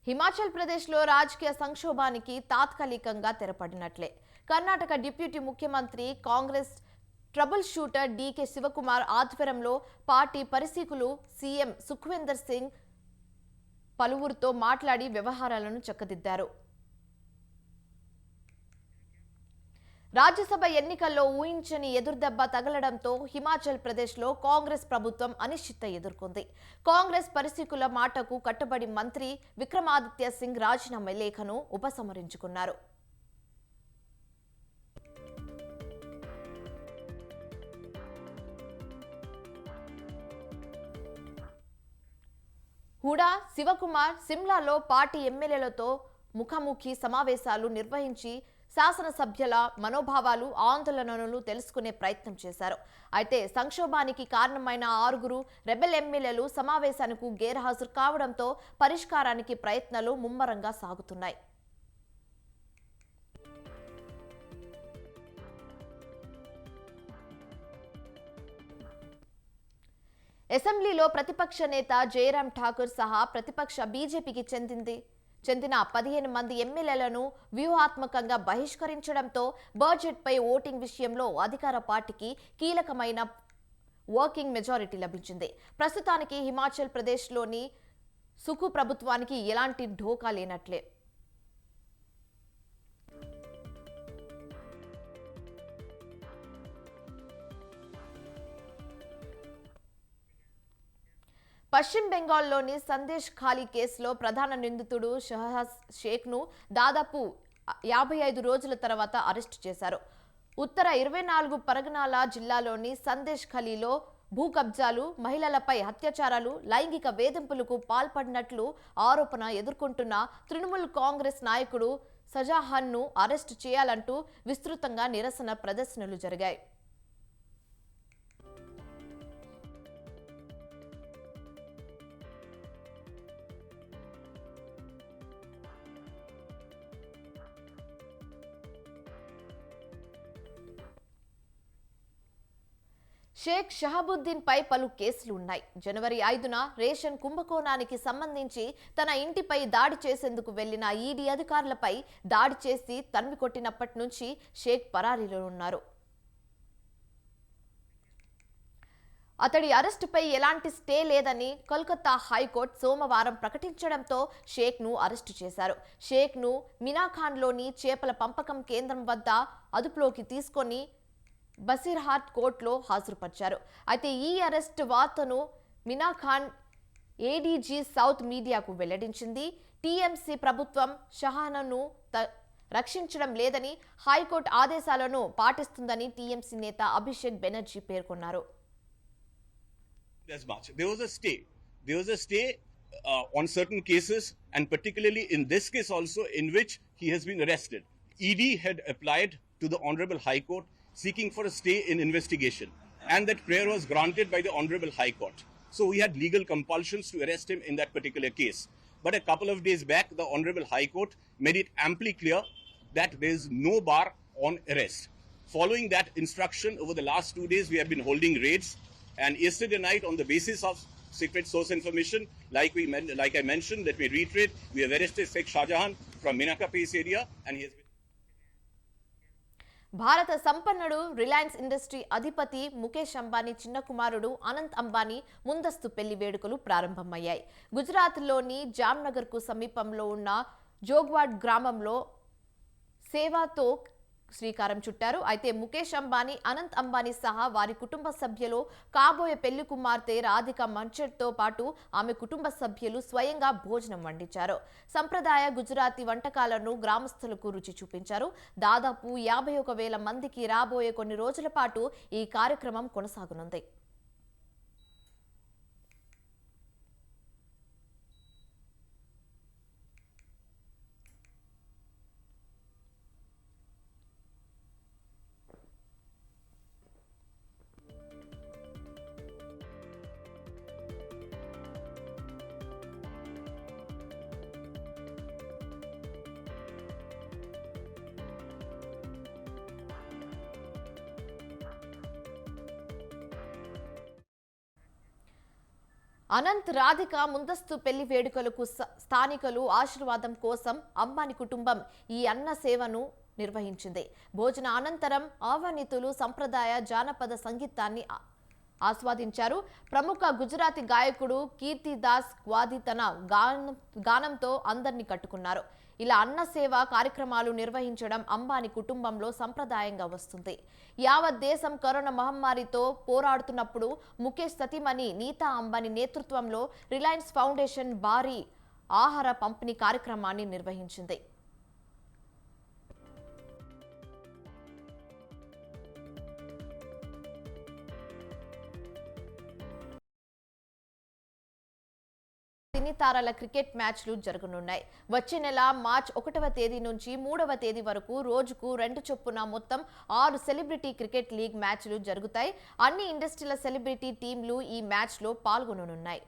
హిమాచల్ ప్రదేశ్లో రాజకీయ సంక్షోభానికి తాత్కాలికంగా తెరపడినట్లే. కర్ణాటక డిప్యూటీ ముఖ్యమంత్రి Congress trouble shooter DK Shivakumar ఆధ్వర్యంలో పార్టీ పరిశీకులు సీఎం సుఖ్వీందర్ సింగ్ పలువురితో మాట్లాడి వ్యవహారాలను చక్కదిద్దారు. రాజ్యసభ ఎన్నికల్లో ఊహించని ఎదురుదెబ్బ తగలడంతో హిమాచల్ ప్రదేశ్లో కాంగ్రెస్ ప్రభుత్వం అనిశ్చిత ఎదుర్కొంది. కాంగ్రెస్ పరిశీకుల మాటకు కట్టుబడి మంత్రి విక్రమాదిత్య సింగ్ రాజీనామా లేఖను ఉపసంహరించుకున్నారు. హుడా శివకుమార్ సిమ్లాలో పార్టీ ఎమ్మెల్యేలతో ముఖాముఖి సమావేశాలు నిర్వహించి శాసనసభ్యుల మనోభావాలు ఆందోళనలు తెలుసుకునే ప్రయత్నం చేశారు. అయితే సంక్షోభానికి కారణమైన 6 రెబెల్ ఎమ్మెల్యేలు సమావేశానికి గైర్హాజరు కావడంతో పరిష్కారానికి ప్రయత్నాలు ముమ్మరంగా సాగుతున్నాయి. అసెంబ్లీలో ప్రతిపక్ష నేత జయరాం ఠాకూర్ సహా ప్రతిపక్ష బీజేపీకి చెందిన 15 మంది ఎమ్మెల్యేలను వ్యూహాత్మకంగా బహిష్కరించడంతో బడ్జెట్పై ఓటింగ్ విషయంలో అధికార పార్టీకి కీలకమైన వర్కింగ్ మెజారిటీ లభించింది. ప్రస్తుతానికి హిమాచల్ ప్రదేశ్లోని సుఖు ప్రభుత్వానికి ఎలాంటి ఢోకా లేనట్లే. పశ్చిమ బెంగాల్లోని సందేశ్ ఖాళీ కేసులో ప్రధాన నిందితుడు షహబాజ్ షేక్ను దాదాపు 55 రోజుల తర్వాత అరెస్టు చేశారు. ఉత్తర 24 పరగనాల జిల్లాలోని సందేశ్ ఖాళీలో భూ కబ్జాలు, మహిళలపై అత్యాచారాలు, లైంగిక వేధింపులకు పాల్పడినట్లు ఆరోపణ ఎదుర్కొంటున్న తృణమూల్ కాంగ్రెస్ నాయకుడు షాజహాన్ను అరెస్టు చేయాలంటూ విస్తృతంగా నిరసన ప్రదర్శనలు జరిగాయి. షేక్ షహాబుద్దీన్ పై పలు కేసులు ఉన్నాయి. జనవరి 5న రేషన్ కుంభకోణానికి సంబంధించి తన ఇంటిపై దాడి చేసేందుకు వెళ్లిన ఈడీ అధికారులపై దాడి చేసి తన్వి కొట్టినప్పటి నుంచి షేక్ పరారీలో ఉన్నారు. అతడి అరెస్టుపై ఎలాంటి స్టే లేదని కోల్కతా హైకోర్టు సోమవారం ప్రకటించడంతో షేక్ను అరెస్టు చేశారు. షేక్ను మినాఖాన్లోని చేపల పంపకం కేంద్రం వద్ద అదుపులోకి తీసుకొని బసీర్హాట్ కోర్టులో హాజరుపరిచారు. అయితే ఈ అరెస్ట్ వార్తను మినాఖాన్ ఏడీజీ సౌత్ మీడియాకు వెల్లడించింది. టీఎంసీ ప్రభుత్వం షహానాను రక్షించడం లేదని, హైకోర్టు ఆదేశాలను పాటిస్తుందని టీఎంసీ నేత అభిషేక్ బెనర్జీ పేర్కొన్నారు. There was a stay on certain cases, and particularly in this case also, in which he has been arrested. ED had applied to the Honorable High Court seeking for a stay in investigation, and that prayer was granted by the Honorable High Court. So we had legal compulsions to arrest him in that particular case. But a couple of days back, the Honorable High Court made it amply clear that there is no bar on arrest. Following that instruction, over the last 2 days, we have been holding raids. And yesterday night, on the basis of secret source information, like I mentioned, let me reiterate, we have arrested Sheikh Shahjahan from Minaka Pace area, and he has been. భారత సంపన్నుడు Reliance industry అధిపతి ముఖేష్ అంబానీ చిన్న కుమారుడు అనంత్ అంబానీ ముందస్తు పెళ్లి వేడుకలు ప్రారంభమయ్యాయి. గుజరాత్లోని జామ్నగర్కు సమీపంలో ఉన్న జోగ్వాడ్ గ్రామంలో శ్రీకారం చుట్టారు. అయితే ముఖేష్ అంబానీ, అనంత్ అంబానీ సహా వారి కుటుంబ సభ్యులు, కాబోయే పెళ్లి కుమార్తె రాధిక మన్చర్తో పాటు ఆమె కుటుంబ సభ్యులు స్వయంగా భోజనం వండించారు. సంప్రదాయ గుజరాతీ వంటకాలను గ్రామస్తులకు రుచి చూపించారు. దాదాపు 51,000 మందికి రాబోయే కొన్ని రోజుల పాటు ఈ కార్యక్రమం కొనసాగనుంది. అనంత్, రాధిక ముందస్తు పెళ్లి వేడుకలకు స్థానికులు ఆశీర్వాదం కోసం అంబానీ కుటుంబం ఈ అన్న సేవను నిర్వహించింది. భోజన అనంతరం ఆహ్వానితులు సంప్రదాయ జానపద సంగీతాన్ని ఆస్వాదించారు. ప్రముఖ గుజరాతీ గాయకుడు కీర్తిదాస్ గ్వాది తన గానంతో అందరినీ కట్టుకున్నారు. ఇలా అన్న సేవ కార్యక్రమాలు నిర్వహించడం అంబానీ కుటుంబంలో సంప్రదాయంగా వస్తుంది. యావత్ దేశం కరోనా మహమ్మారితో పోరాడుతున్నప్పుడు ముఖేష్ సతీమణి నీతా అంబానీ నేతృత్వంలో రిలయన్స్ ఫౌండేషన్ భారీ ఆహార పంపిణీ కార్యక్రమాన్ని నిర్వహించింది. సినీ తారల క్రికెట్ మ్యాచ్లు జరగనున్నాయి. వచ్చే నెల మార్చి 1వ తేదీ నుంచి 3వ తేదీ వరకు రోజుకు 2 చొప్పున మొత్తం 6 సెలబ్రిటీ క్రికెట్ లీగ్ మ్యాచ్లు జరుగుతాయి. అన్ని ఇండస్ట్రీల సెలబ్రిటీ టీంలు ఈ మ్యాచ్లో పాల్గొననున్నాయి.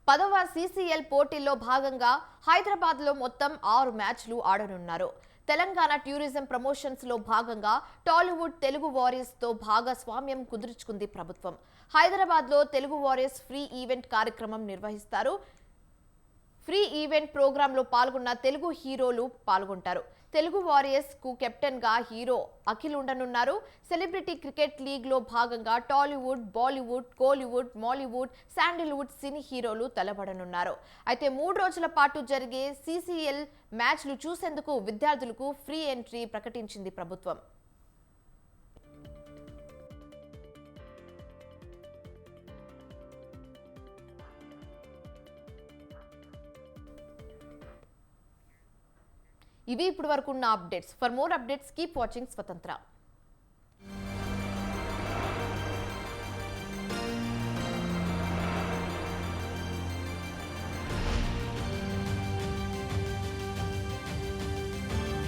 పదవ CCL పోటీల్లో భాగంగా హైదరాబాద్లో మొత్తం 6 మ్యాచ్లు ఆడనున్నారు. తెలంగాణ టూరిజం ప్రమోషన్స్ లో భాగంగా టాలీవుడ్ తెలుగు వారియర్స్ తో భాగస్వామ్యం కుదుర్చుకుంది ప్రభుత్వం. హైదరాబాద్ లో తెలుగు వారియర్స్ ఫ్రీ ఈవెంట్ కార్యక్రమం నిర్వహిస్తారు. ఫ్రీ ఈవెంట్ ప్రోగ్రామ్ లో పాల్గొన్న తెలుగు హీరోలు పాల్గొంటారు. తెలుగు వారియర్స్ కు కెప్టెన్ గా హీరో అఖిల్ ఉండనున్నారు. సెలబ్రిటీ క్రికెట్ లీగ్ లో భాగంగా టాలీవుడ్, బాలీవుడ్, కోలీవుడ్, మాలీవుడ్, శాండిల్వుడ్ సినీ హీరోలు తలపడనున్నారు. అయితే 3 రోజుల పాటు జరిగే CCL మ్యాచ్లు చూసేందుకు విద్యార్థులకు ఫ్రీ ఎంట్రీ ప్రకటించింది ప్రభుత్వం. ఇవి ఇప్పటి వరకు ఉన్న updates. For more updates keep watching స్వతంత్ర.